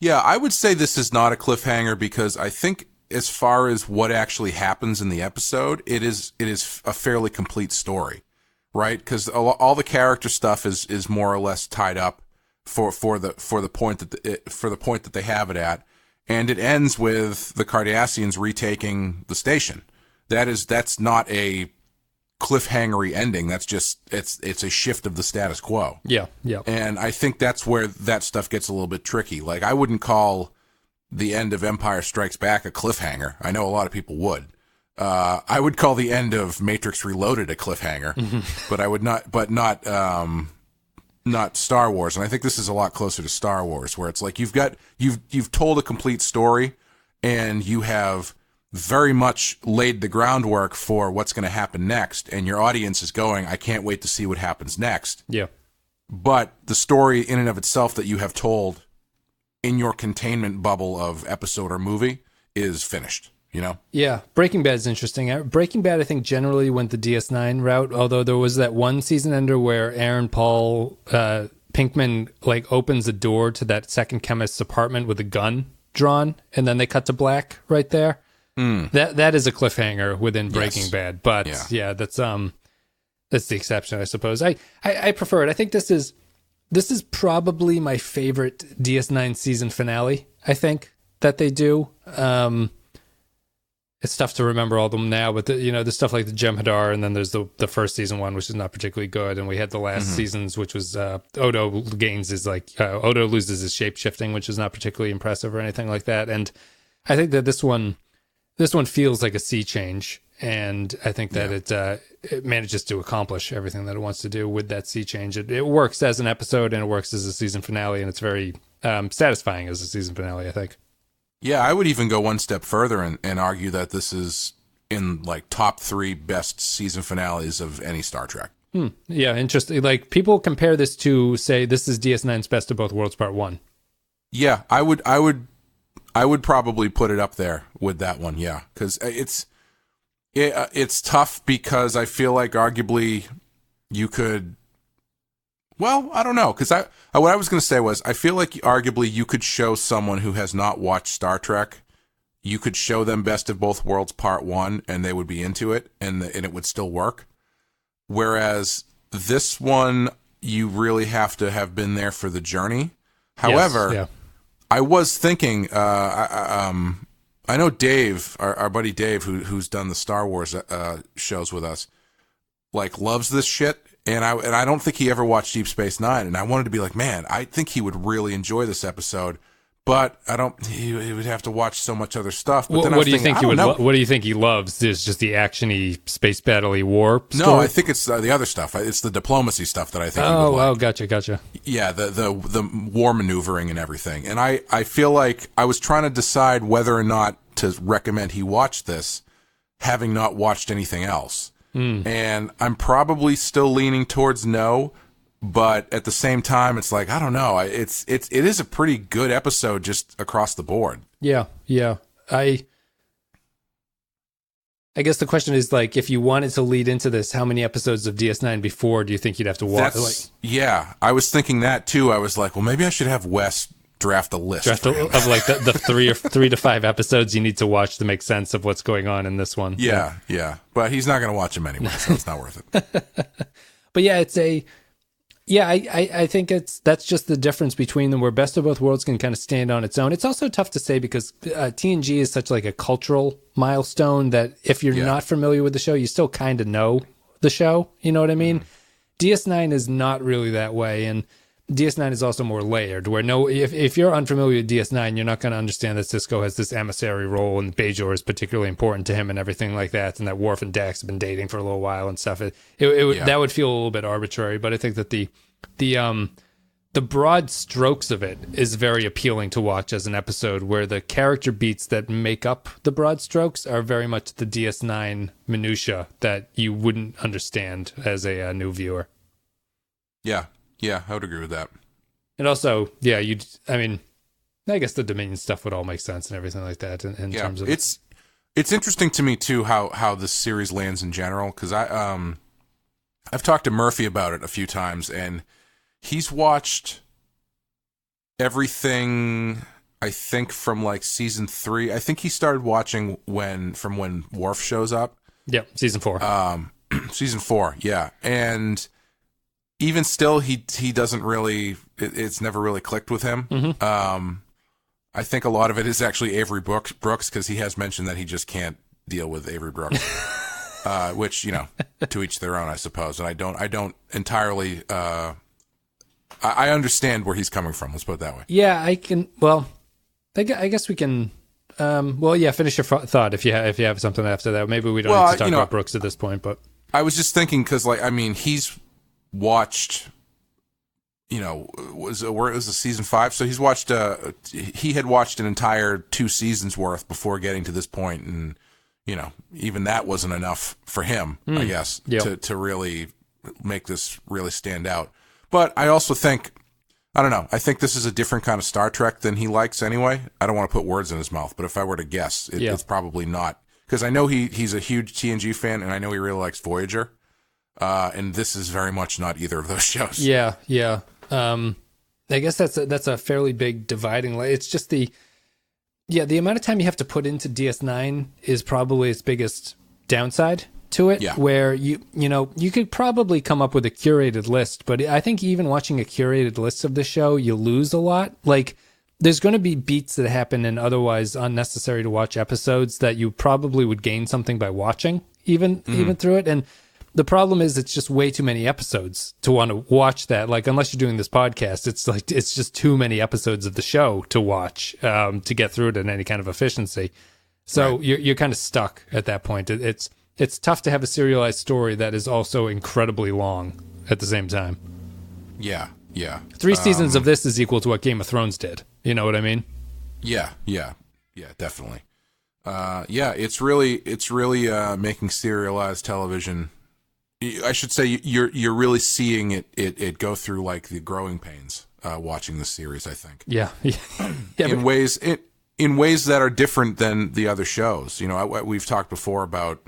Yeah, I would say this is not a cliffhanger, because I think as far as what actually happens in the episode, it is a fairly complete story, right? Because all the character stuff is more or less tied up for the point that they have it at, and it ends with the Cardassians retaking the station. That's not a cliffhangery ending. That's just it's a shift of the status quo. Yeah. And I think that's where that stuff gets a little bit tricky. Like, I wouldn't call the end of Empire Strikes Back a cliffhanger. I know a lot of people would. I would call the end of Matrix Reloaded a cliffhanger, but I would not Star Wars. And I think this is a lot closer to Star Wars, where it's like you've told a complete story, and you have very much laid the groundwork for what's going to happen next, and your audience is going, I can't wait to see what happens next. Yeah. But the story in and of itself that you have told in your containment bubble of episode or movie is finished, you know? Yeah. Breaking Bad is interesting. Breaking Bad, I think, generally went the DS9 route, although there was that one season ender where Aaron Paul Pinkman like opens a door to that second chemist's apartment with a gun drawn, and then they cut to black right there. That is a cliffhanger within Breaking Bad, but yeah, that's the exception, I suppose. I prefer it. I think this is probably my favorite DS9 season finale, I think, that they do. It's tough to remember all of them now, but there's stuff like the J'em Hadar, and then there's the first season one, which is not particularly good, and we had the last seasons, which was Odo loses his shape shifting, which is not particularly impressive or anything like that. And I think that this one feels like a sea change, and I think that it manages to accomplish everything that it wants to do with that sea change. It works as an episode, and it works as a season finale, and it's very satisfying as a season finale, I think. Yeah, I would even go one step further and argue that this is in like top 3 best season finales of any Star Trek. Yeah, interesting. Like, people compare this to, say, this is DS9's Best of Both Worlds Part 1. Yeah, I would probably put it up there with that one, yeah, because it's tough, because I feel like arguably you could, well, I don't know, because what I was going to say was, I feel like arguably you could show someone who has not watched Star Trek, you could show them Best of Both Worlds Part 1, and they would be into it, and it would still work, whereas this one, you really have to have been there for the journey. However, yes, I was thinking, I know Dave, our buddy Dave, who's done the Star Wars shows with us, like, loves this shit, and I don't think he ever watched Deep Space Nine, and I wanted to be like, man, I think he would really enjoy this episode, but he would have to watch so much other stuff. But what do you think what do you think he loves? Is just the actiony, space battle-y war story? No, I think it's the other stuff. It's the diplomacy stuff that I think he would like. Oh, gotcha. Yeah, the war maneuvering and everything. And I feel like I was trying to decide whether or not to recommend he watch this, having not watched anything else. And I'm probably still leaning towards no, but at the same time, it's like, I don't know. It is a pretty good episode just across the board. Yeah. I guess the question is, like, if you wanted to lead into this, how many episodes of DS9 before do you think you'd have to watch? Yeah, I was thinking that too. I was like, well, maybe I should have Wes draft a list of like the 3 to 5 episodes you need to watch to make sense of what's going on in this one. Yeah. But he's not going to watch them anyway, so it's not worth it. But yeah, I think that's just the difference between them, where Best of Both Worlds can kind of stand on its own. It's also tough to say because TNG is such like a cultural milestone that if you're not familiar with the show, you still kind of know the show. You know what I mean? DS9 is not really that way, and DS9 is also more layered, where if you're unfamiliar with DS9, you're not going to understand that Sisko has this emissary role, and Bajor is particularly important to him and everything like that, and that Worf and Dax have been dating for a little while and stuff. That would feel a little bit arbitrary, but I think that the broad strokes of it is very appealing to watch as an episode, where the character beats that make up the broad strokes are very much the DS9 minutia that you wouldn't understand as a new viewer. Yeah, I would agree with that. And also, I guess the Dominion stuff would all make sense and everything like that in terms of... It's interesting to me, too, how this series lands in general, because I've talked to Murphy about it a few times, and he's watched everything I think from like season 3. I think he started watching when Worf shows up. Yep, season 4. Season 4, yeah. And even still, he doesn't really. It's never really clicked with him. Mm-hmm. I think a lot of it is actually Avery Brooks because he has mentioned that he just can't deal with Avery Brooks. Which, you know, to each their own, I suppose. And I don't entirely. I understand where he's coming from. Let's put it that way. Yeah, I can. Well, I guess we can. Finish your thought if you have something after that. Maybe we don't need to talk about Brooks at this point. But I was just thinking because, like, I mean, he's watched. You know, was a season 5, so he's watched. He had watched an entire 2 seasons worth before getting to this point, and you know, even that wasn't enough for him, I guess, to really make this really stand out. But I also think, I don't know, I think this is a different kind of Star Trek than he likes anyway. I don't want to put words in his mouth, but if I were to guess, it's probably not, because I know he's a huge TNG fan, and I know he really likes Voyager, and this is very much not either of those shows. Yeah. I guess that's a fairly big dividing line. It's just the amount of time you have to put into DS9 is probably its biggest downside to it. Yeah. Where you could probably come up with a curated list, but I think even watching a curated list of the show, you lose a lot. Like, there's going to be beats that happen in otherwise unnecessary to watch episodes that you probably would gain something by watching even through it. And the problem is it's just way too many episodes to want to watch that. Like, unless you're doing this podcast, it's just too many episodes of the show to watch to get through it in any kind of efficiency. So right. you're kind of stuck at that point. It's tough to have a serialized story that is also incredibly long at the same time. Yeah. 3 seasons of this is equal to what Game of Thrones did. You know what I mean? Yeah, definitely. It's really making serialized television. I should say you're really seeing it go through like the growing pains watching this series. I think. Yeah. In ways that are different than the other shows. You know, we've talked before about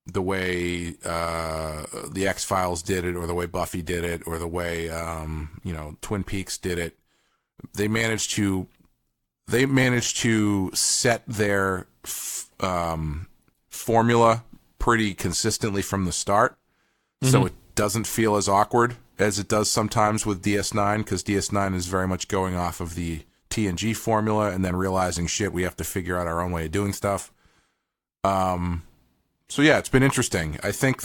the way the X-Files did it, or the way Buffy did it, or the way Twin Peaks did it. They managed to set their formula pretty consistently from the start, so it doesn't feel as awkward as it does sometimes with DS9, because DS9 is very much going off of the TNG formula and then realizing, shit, we have to figure out our own way of doing stuff. So yeah, it's been interesting. I think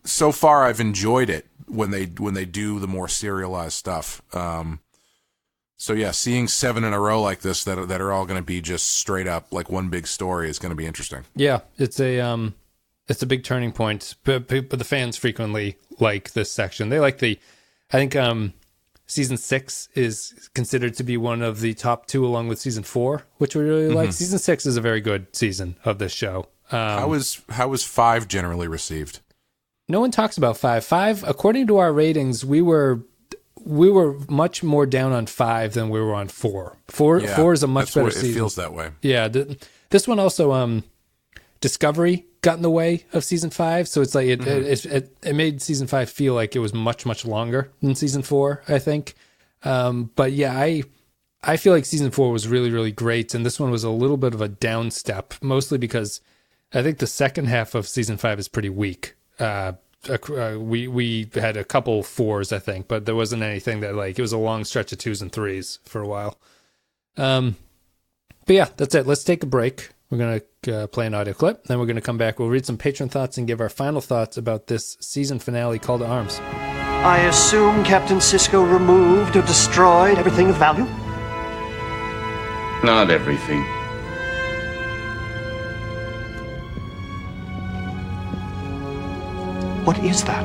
so far I've enjoyed it when they do the more serialized stuff. So yeah, seeing 7 in a row like this that are all going to be just straight up like one big story is going to be interesting. Yeah, it's a big turning point. But the fans frequently like this section. They like I think season 6 is considered to be one of the top 2, along with season 4, which we really like. Season 6 is a very good season of this show. How was 5 generally received? No one talks about 5. 5, according to our ratings, we were much more down on 5 than we were on 4. 4 is a much better season. It feels that way. Yeah. This one also, Discovery got in the way of season 5, so it's like it made season 5 feel like it was much, much longer than season 4, I think. But yeah, I feel like season 4 was really, really great, and this one was a little bit of a down step, mostly because I think the second half of season 5 is pretty weak. We had a couple 4s, I think, but there wasn't anything that, like, it was a long stretch of 2s and 3s for a while. But yeah, that's it. Let's take a break. We're going to play an audio clip, then we're going to come back. We'll read some patron thoughts and give our final thoughts about this season finale, Call to Arms. I assume Captain Sisko removed or destroyed everything of value? Not everything. What is that?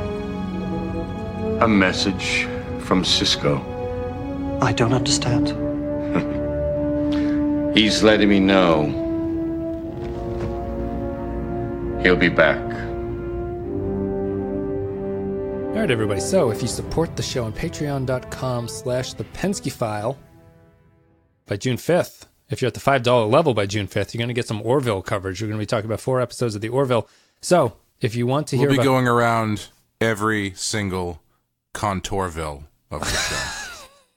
A message from Sisko. I don't understand. He's letting me know he'll be back. All right, everybody. So if you support the show on patreon.com/the Pensky File by June 5th, if you're at the $5 level by June 5th, you're going to get some Orville coverage. We're going to be talking about 4 episodes of the Orville. So if you want to hear we'll be going around every single contourville of the show.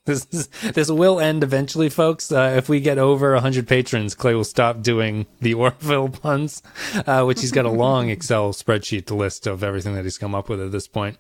This will end eventually, folks. If we get over 100 patrons, Clay will stop doing the Orville puns, which he's got a long Excel spreadsheet to list of everything that he's come up with at this point.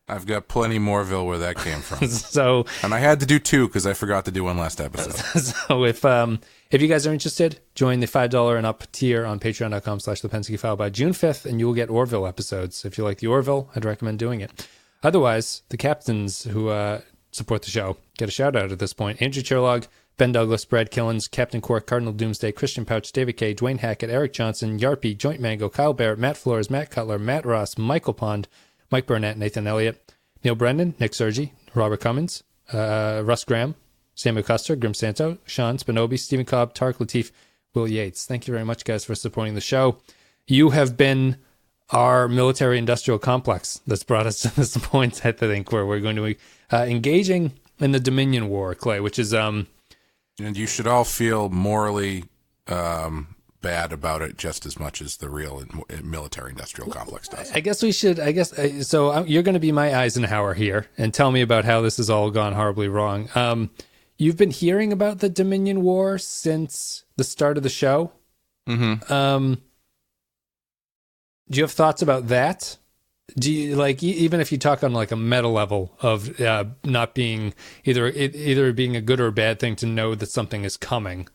I've got plenty moreville where that came from. So, and I had to do 2 because I forgot to do one last episode. So if you guys are interested, join the $5 and up tier on patreon.com/the Pensky File by June 5th, and you will get Orville episodes. If you like the Orville, I'd recommend doing it. Otherwise, the captains who support the show get a shout out at this point. Andrew Cherlog, Ben Douglas, Brad Killens, Captain Quark, Cardinal Doomsday, Christian Pouch, David K, Dwayne Hackett, Eric Johnson, Yarpy, Joint Mango, Kyle Barrett, Matt Flores, Matt Cutler, Matt Ross, Michael Pond, Mike Burnett, Nathan Elliott, Neil Brendan, Nick Sergi, Robert Cummins, Russ Graham, Samuel Custer, Grim Santo, Sean Spinobi, Stephen Cobb, Tarek Latif, Will Yates. Thank you very much, guys, for supporting the show. You have been our military-industrial complex that's brought us to this point, I think, where we're going to be engaging in the Dominion War, Clay, which is... And you should all feel morally bad about it just as much as the real military-industrial complex does. I guess we should... So you're going to be my Eisenhower here and tell me about how this has all gone horribly wrong. You've been hearing about the Dominion War since the start of the show. Mm-hmm. Do you have thoughts about that? Do you like, even if you talk on like a meta level of not being either being a good or a bad thing to know that something is coming?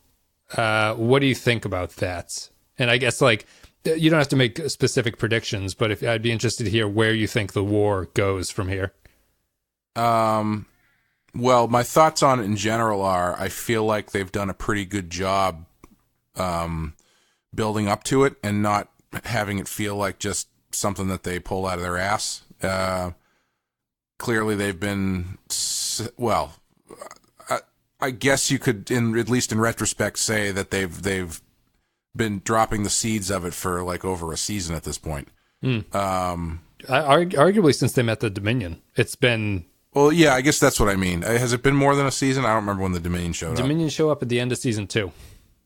What do you think about that? And I guess like you don't have to make specific predictions, but if I'd be interested to hear where you think the war goes from here. Well, my thoughts on it in general are I feel like they've done a pretty good job building up to it and not having it feel like just something that they pull out of their ass. Clearly, they've been, well, I guess you could, at least in retrospect, say that they've been dropping the seeds of it for like over a season at this point. Arguably, since they met the Dominion, it's been... Well, yeah, I guess that's what I mean. Has it been more than a season? I don't remember when the Dominion showed up. Dominion show up at the end of season 2.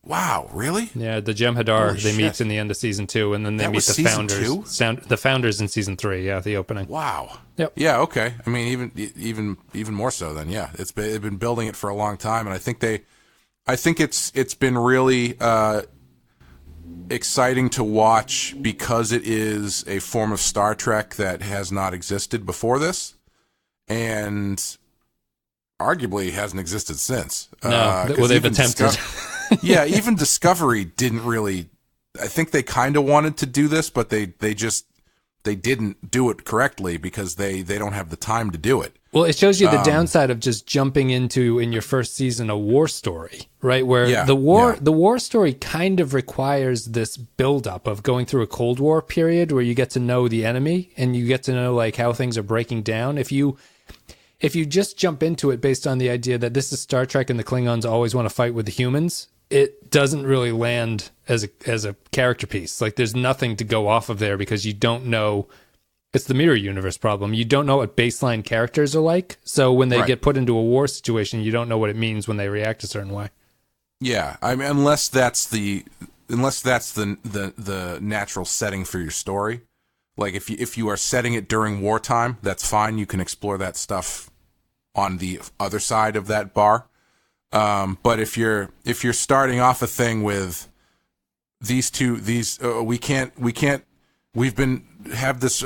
Wow, really? Yeah, the J'em Hadar, they meet in the end of season 2, and then they meet the founders. The founders in season 3, yeah, the opening. Wow. Yep. Yeah, okay. I mean, even more so then, yeah. They've been building it for a long time, and I think it's been really exciting to watch because it is a form of Star Trek that has not existed before this, and arguably hasn't existed since. No, well, they've attempted. Yeah, even Discovery didn't really... I think they kind of wanted to do this, but they didn't do it correctly because they don't have the time to do it. Well, it shows you the downside of just jumping into, in your first season, a war story, right? Where the war story kind of requires this buildup of going through a Cold War period where you get to know the enemy and you get to know like how things are breaking down. If you just jump into it based on the idea that this is Star Trek and the Klingons always want to fight with the humans, it doesn't really land as a character piece. Like there's nothing to go off of there because you don't know. It's the mirror universe problem. You don't know what baseline characters are like. So when they get put into a war situation, you don't know what it means when they react a certain way. Yeah, I mean, unless that's the natural setting for your story. Like if you are setting it during wartime, that's fine. You can explore that stuff on the other side of that bar. But if you're starting off a thing with we've have this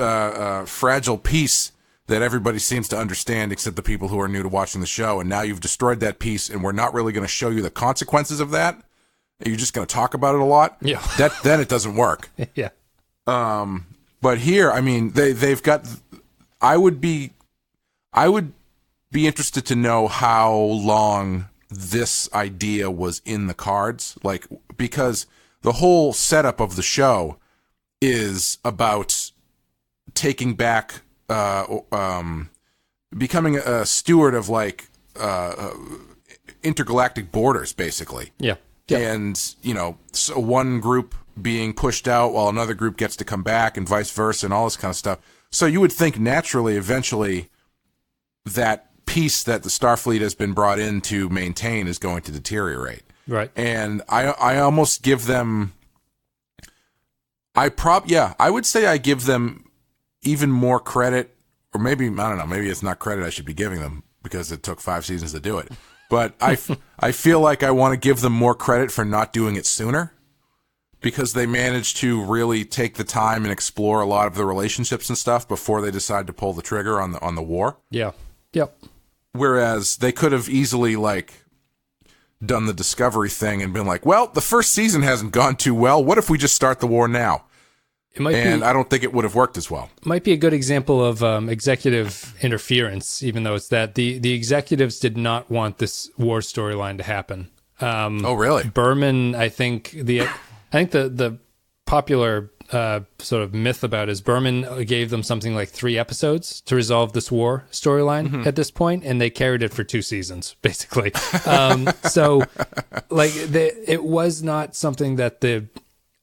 fragile piece that everybody seems to understand except the people who are new to watching the show, and now you've destroyed that piece, and we're not really going to show you the consequences of that. You're just going to talk about it a lot. Yeah, then it doesn't work. Yeah. But here, I mean, they've got. I would be interested to know how long this idea was in the cards, like, because the whole setup of the show is about taking back, becoming a steward of like intergalactic borders, basically. Yeah. And so one group being pushed out while another group gets to come back, and vice versa, and all this kind of stuff. So you would think naturally, eventually, that piece that the Starfleet has been brought in to maintain is going to deteriorate. Right. And I almost give them, I would say I give them even more credit, or maybe, I don't know, maybe it's not credit I should be giving them, because it took 5 seasons to do it. But I feel like I want to give them more credit for not doing it sooner, because they managed to really take the time and explore a lot of the relationships and stuff before they decide to pull the trigger on the war. Yeah. Yep. Whereas they could have easily done the Discovery thing and been like, well, the first season hasn't gone too well. What if we just start the war now? I don't think it would have worked as well. Might be a good example of executive interference, even though it's that the executives did not want this war storyline to happen. Oh, really? Berman, I think the popular sort of myth about it is Berman gave them something like 3 episodes to resolve this war storyline at this point, and they carried it for 2 seasons, basically. It was not something that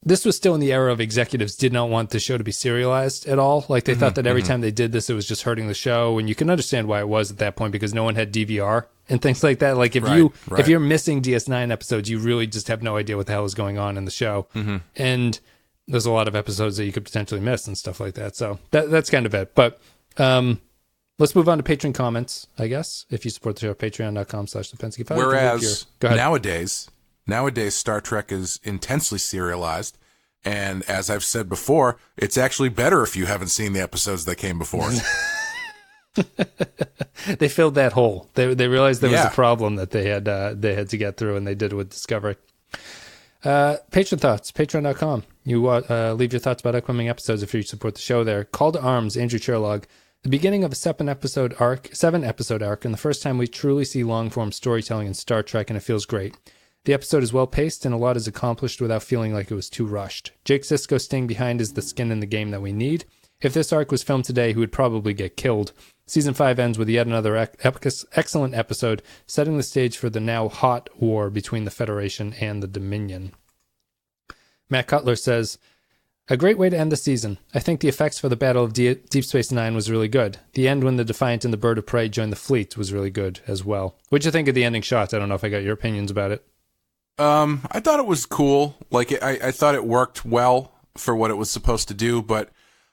this was still in the era of executives did not want the show to be serialized at all. Like, they thought that every time they did this, it was just hurting the show. And you can understand why it was at that point, because no one had DVR and things like that. Like, if you're missing DS9 episodes, you really just have no idea what the hell is going on in the show. And there's a lot of episodes that you could potentially miss and stuff like that. So that's kind of it. But let's move on to Patreon comments, I guess, if you support the show, patreon.com/the Pensky File. Whereas nowadays, Star Trek is intensely serialized, and as I've said before, it's actually better if you haven't seen the episodes that came before. They filled that hole. They realized there was a problem that they had to get through, and they did it with Discovery. Patreon thoughts, patreon.com. You leave your thoughts about upcoming episodes if you support the show there. Call to Arms, Andrew Cherlog. The beginning of a 7-episode arc, and the first time we truly see long-form storytelling in Star Trek, and it feels great. The episode is well-paced, and a lot is accomplished without feeling like it was too rushed. Jake Sisko staying behind is the skin in the game that we need. If this arc was filmed today, he would probably get killed. Season 5 ends with yet another excellent episode, setting the stage for the now hot war between the Federation and the Dominion. Matt Cutler says, a great way to end the season. I think the effects for the Battle of Deep Space Nine was really good. The end when the Defiant and the Bird of Prey joined the fleet was really good as well. What'd you think of the ending shots? I don't know if I got your opinions about it. I thought it was cool. I thought it worked well for what it was supposed to do, but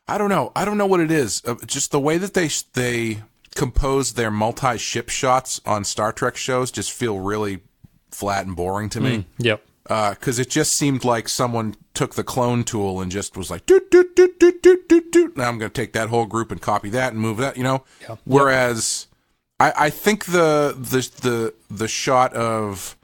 I don't know. I don't know what it is. Just the way that they compose their multi-ship shots on Star Trek shows just feel really flat and boring to me. Yep. Because it just seemed like someone took the clone tool and just was like, doot, doot, doot, doot, doot, doot, doot. Now I'm going to take that whole group and copy that and move that, Yep. Whereas I think the shot of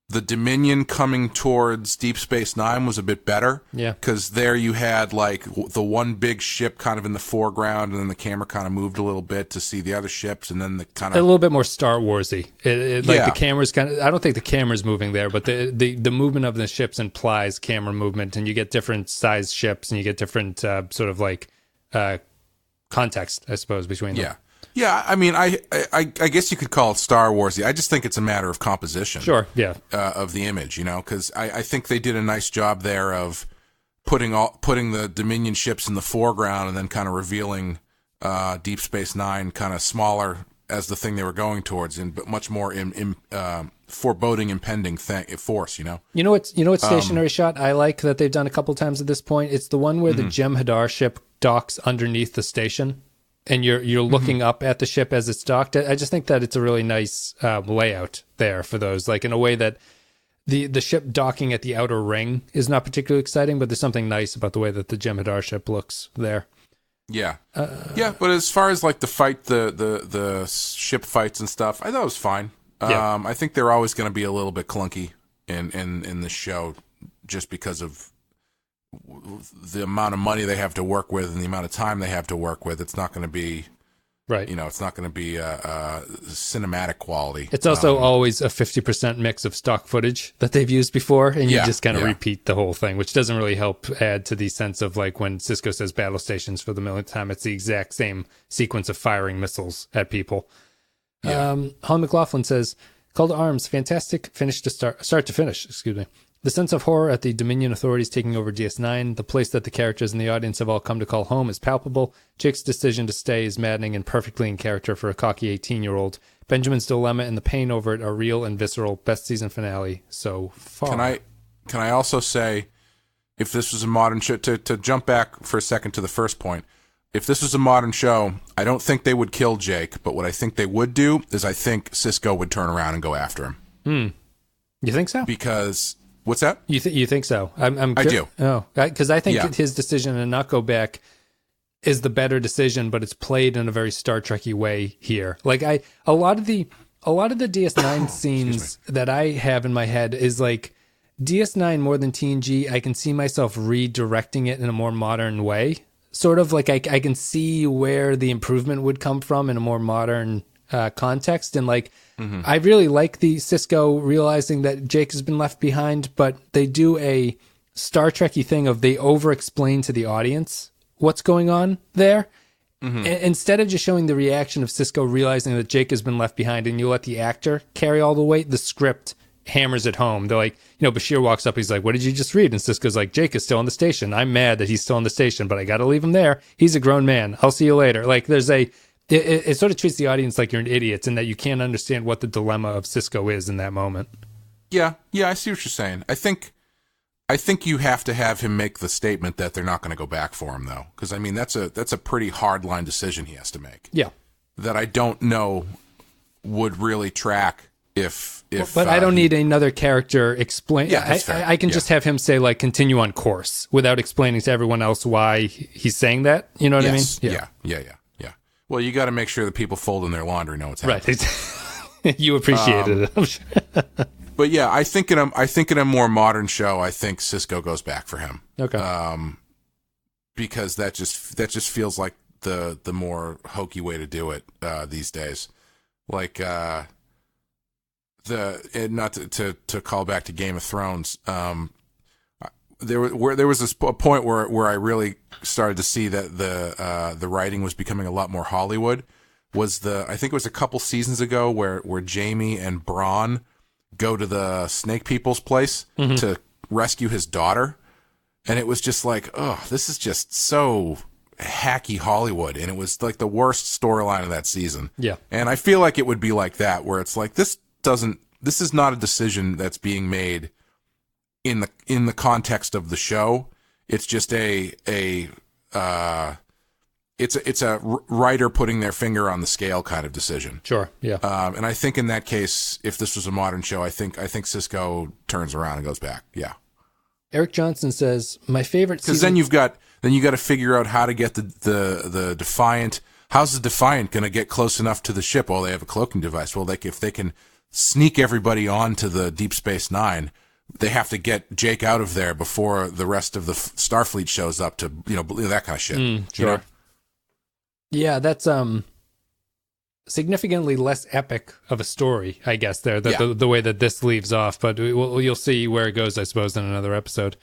the Dominion coming towards Deep Space Nine was a bit better. Yeah. Because there you had the one big ship kind of in the foreground, and then the camera kind of moved a little bit to see the other ships, and then the kind of... A little bit more Star Warsy. The camera's kind of... I don't think the camera's moving there, but the movement of the ships implies camera movement, and you get different size ships, and you get different context, I suppose, between them. Yeah. Yeah, I mean, I guess you could call it Star Warsy. I just think it's a matter of composition. Sure, yeah. Of the image, because I think they did a nice job there of putting the Dominion ships in the foreground and then kind of revealing Deep Space Nine kind of smaller as the thing they were going towards, but much more foreboding, impending force. You know what stationary shot I like that they've done a couple times at this point? It's the one where the J'em Hadar ship docks underneath the station. And you're looking up at the ship as it's docked. I just think that it's a really nice layout there for those. Like, in a way that the ship docking at the outer ring is not particularly exciting, but there's something nice about the way that the J'em Hadar ship looks there. Yeah. But as far as the fight, the ship fights and stuff, I thought it was fine. I think they're always going to be a little bit clunky in the show, just because of the amount of money they have to work with and the amount of time they have to work with. It's not going to be right. It's not going to be cinematic quality. It's also always a 50% mix of stock footage that they've used before, and you just kind of repeat the whole thing, which doesn't really help add to the sense of when Sisko says battle stations for the millionth time, it's the exact same sequence of firing missiles at people. Hon McLaughlin says, "Call to Arms, fantastic finish to start to finish. Excuse me. The sense of horror at the Dominion authorities taking over DS9, the place that the characters in the audience have all come to call home, is palpable. Jake's decision to stay is maddening and perfectly in character for a cocky 18-year-old. Benjamin's dilemma and the pain over it are real and visceral. Best season finale so far." Can I also say, if this was a modern show, to jump back for a second to the first point, if this was a modern show, I don't think they would kill Jake, but what I think they would do is I think Sisko would turn around and go after him. You think so? Because, what's that? You think so? I do. Oh, because I think his decision to not go back is the better decision, but it's played in a very Star Trek-y way here. Like a lot of the DS9 scenes that I have in my head is like DS9 more than TNG. I can see myself redirecting it in a more modern way. Sort of like I can see where the improvement would come from in a more modern context. And like, I really like the Sisko realizing that Jake has been left behind, but they do a Star Trek-y thing of they over-explain to the audience what's going on there. Instead of just showing the reaction of Sisko realizing that Jake has been left behind and you let the actor carry all the weight, the script hammers it home. They're like, Bashir walks up, he's like, what did you just read? And Sisko's like, Jake is still on the station. I'm mad that he's still on the station, but I got to leave him there. He's a grown man. I'll see you later. Like there's it sort of treats the audience like you're an idiot and that you can't understand what the dilemma of Sisko is in that moment. Yeah, I see what you're saying. I think you have to have him make the statement that they're not going to go back for him, though, because I mean that's a pretty hard line decision he has to make. Yeah, that I don't know would really track if. But I don't need another character explain. Yeah, that's fair. I can just have him say like continue on course without explaining to everyone else why he's saying that. You know what I mean? Yeah. Well, you got to make sure the people folding their laundry know what's happening. Right. You appreciated it, I'm sure. But yeah, I think in a more modern show, I think Sisko goes back for him. Okay. Because that just feels like the more hokey way to do it these days. Like not to call back to Game of Thrones. There was a point where I really started to see that the writing was becoming a lot more Hollywood. I think it was a couple seasons ago where Jamie and Bronn go to the Snake People's place to rescue his daughter, and it was just like, oh, this is just so hacky Hollywood, and it was like the worst storyline of that season. Yeah, and I feel like it would be like that, where it's like this is not a decision that's being made in the context of the show. It's just it's a writer putting their finger on the scale kind of decision. Sure. Yeah. And I think in that case, if this was a modern show, I think Sisko turns around and goes back. Yeah. Eric Johnson says, my favorite season. Because then you got to figure out how to get the Defiant. How's the Defiant going to get close enough to the ship? Well, they have a cloaking device. Well, if they can sneak everybody onto the Deep Space Nine, they have to get Jake out of there before the rest of the Starfleet shows up to, that kind of shit. Sure. Yeah, that's significantly less epic of a story, I guess, there, the way that this leaves off. But you'll see where it goes, I suppose, in another episode.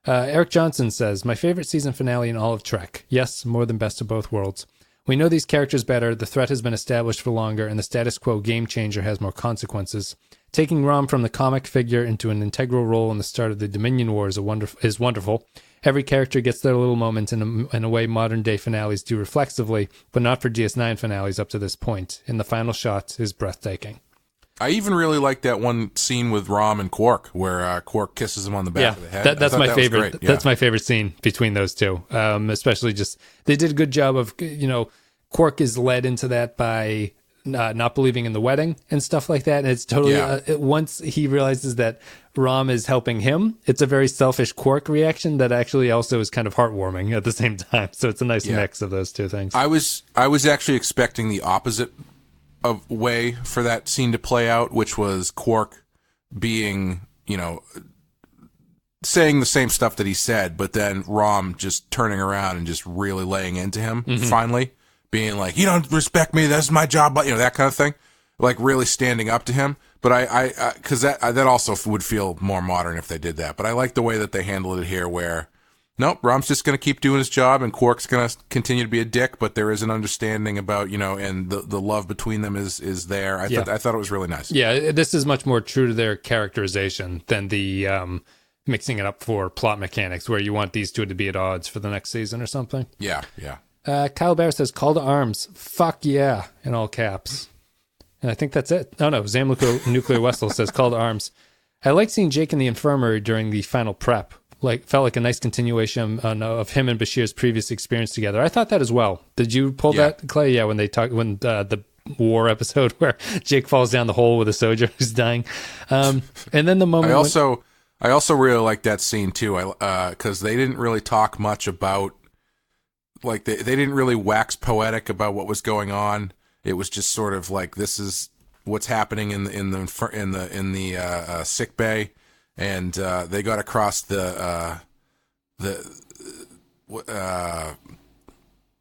Eric Johnson says, my favorite season finale in all of Trek. Yes, more than Best of Both Worlds. We know these characters better, the threat has been established for longer, and the status quo game changer has more consequences. Taking Rom from the comic figure into an integral role in the start of the Dominion War is wonderful. Every character gets their little moment in a way modern-day finales do reflexively, but not for DS9 finales up to this point. In the final shot is breathtaking. I even really like that one scene with Rom and Quark, where Quark kisses him on the back of the head. That's my favorite. That's my favorite scene between those two. Especially just they did a good job of Quark is led into that by not believing in the wedding and stuff like that. And it's totally once he realizes that Rom is helping him, it's a very selfish Quark reaction that actually also is kind of heartwarming at the same time. So it's a nice mix of those two things. I was actually expecting the opposite of way for that scene to play out, which was Quark being, saying the same stuff that he said, but then Rom just turning around and just really laying into him finally. Being like, you don't respect me, that's my job, but that kind of thing, like really standing up to him. But because that also would feel more modern if they did that. But I like the way that they handled it here, where nope, Rom's just going to keep doing his job, and Quark's going to continue to be a dick, but there is an understanding about and the love between them is there. I thought it was really nice. Yeah, this is much more true to their characterization than the mixing it up for plot mechanics, where you want these two to be at odds for the next season or something. Yeah. Kyle Bear says, call to arms. Fuck yeah, in all caps. And I think that's it. Oh, no. Zam Nuclear Wessel says, call to arms. I like seeing Jake in the infirmary during the final prep. felt like a nice continuation of him and Bashir's previous experience together. I thought that as well. Did you pull that, Clay? Yeah, when the war episode where Jake falls down the hole with a soldier who's dying. And then the moment I also really like that scene too. Because they didn't really talk much about, like, they didn't really wax poetic about what was going on. It was just sort of like, this is what's happening in the sick bay, and they got across the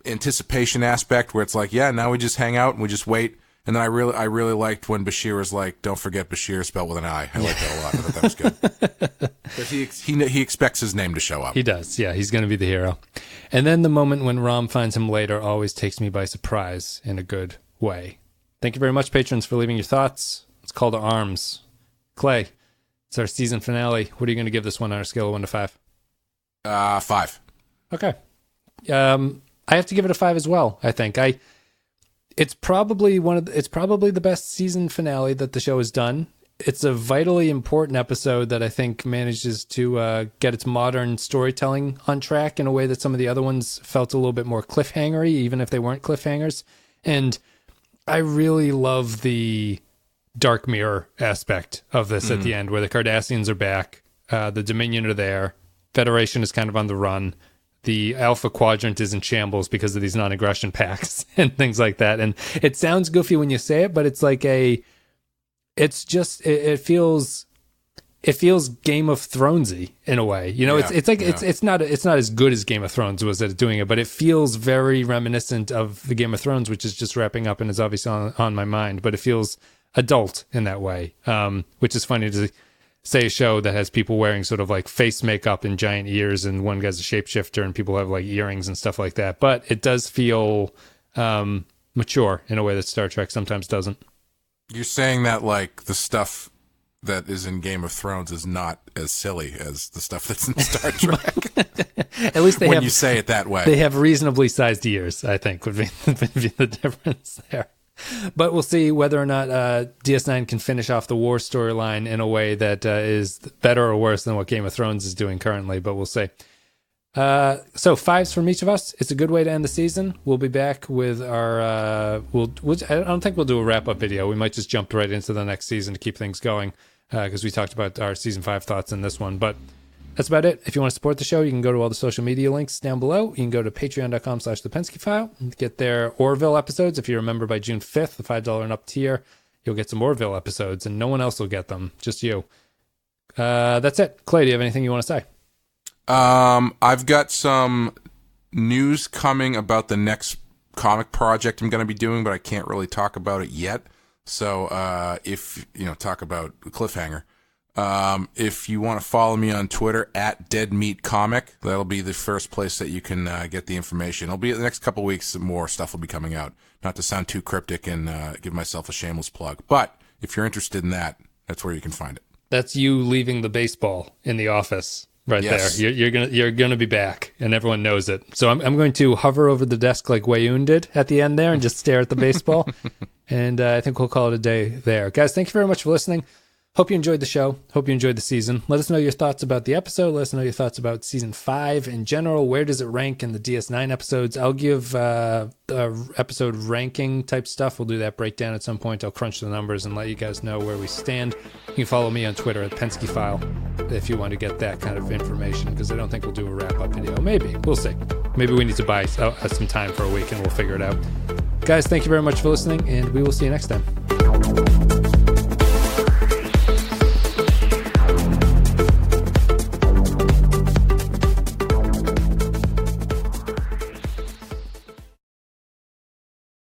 anticipation aspect where it's like, yeah, now we just hang out and we just wait. And then I really liked when Bashir was like, "Don't forget Bashir, spelled with an I." I liked that a lot. I thought that was good. Because he expects his name to show up. He does. Yeah, he's going to be the hero. And then the moment when Rom finds him later always takes me by surprise in a good way. Thank you very much, patrons, for leaving your thoughts. It's Call to Arms. Clay, it's our season finale. What are you going to give this one on a scale of 1 to 5? 5. Okay. I have to give it a 5 as well, I think. It's probably the best season finale that the show has done. It's a vitally important episode that I think manages to get its modern storytelling on track in a way that some of the other ones felt a little bit more cliffhangery, even if they weren't cliffhangers. And I really love the dark mirror aspect of this at the end, where the Cardassians are back, the Dominion are there, Federation is kind of on the run, the Alpha Quadrant is in shambles because of these non-aggression pacts and things like that. And it sounds goofy when you say it, but it's like it feels Game of Thronesy in a way. You know, it's not as good as Game of Thrones was at doing it, but it feels very reminiscent of the Game of Thrones, which is just wrapping up and is obviously on my mind, but it feels adult in that way, which is funny to say, a show that has people wearing sort of like face makeup and giant ears, and one guy's a shapeshifter and people have like earrings and stuff like that. But it does feel mature in a way that Star Trek sometimes doesn't. You're saying that like the stuff that is in Game of Thrones is not as silly as the stuff that's in Star Trek. At least when you say it that way. They have reasonably sized ears, I think, would be the difference there. But we'll see whether or not DS9 can finish off the war storyline in a way that is better or worse than what Game of Thrones is doing currently, but we'll see. So 5s from each of us. It's a good way to end the season. We'll be back with our... I don't think we'll do a wrap-up video. We might just jump right into the next season to keep things going, because we talked about our Season 5 thoughts in this one. But that's about it. If you want to support the show, you can go to all the social media links down below. You can go to patreon.com/the Pensky File and get their Orville episodes. If you remember, by June 5th, the $5 and up tier, you'll get some Orville episodes, and no one else will get them, just you. That's it. Clay, do you have anything you want to say? I've got some news coming about the next comic project I'm going to be doing, but I can't really talk about it yet. So, if, talk about cliffhanger. If you want to follow me on Twitter at DeadMeatComic, that'll be the first place that you can get the information. It'll be the next couple of weeks, some more stuff will be coming out. Not to sound too cryptic and give myself a shameless plug, but if you're interested in that, that's where you can find it. That's you leaving the baseball in the office right yes. there. You're gonna be back, and everyone knows it. So I'm going to hover over the desk like Wayoon did at the end there and just stare at the baseball. And I think we'll call it a day there. Guys, thank you very much for listening. Hope you enjoyed the show. Hope you enjoyed the season. Let us know your thoughts about the episode. Let us know your thoughts about Season 5 in general. Where does it rank in the DS9 episodes? I'll give episode ranking type stuff. We'll do that breakdown at some point. I'll crunch the numbers and let you guys know where we stand. You can follow me on Twitter at Pensky File if you want to get that kind of information, because I don't think we'll do a wrap-up video. Maybe. We'll see. Maybe we need to buy some time for a week and we'll figure it out. Guys, thank you very much for listening, and we will see you next time.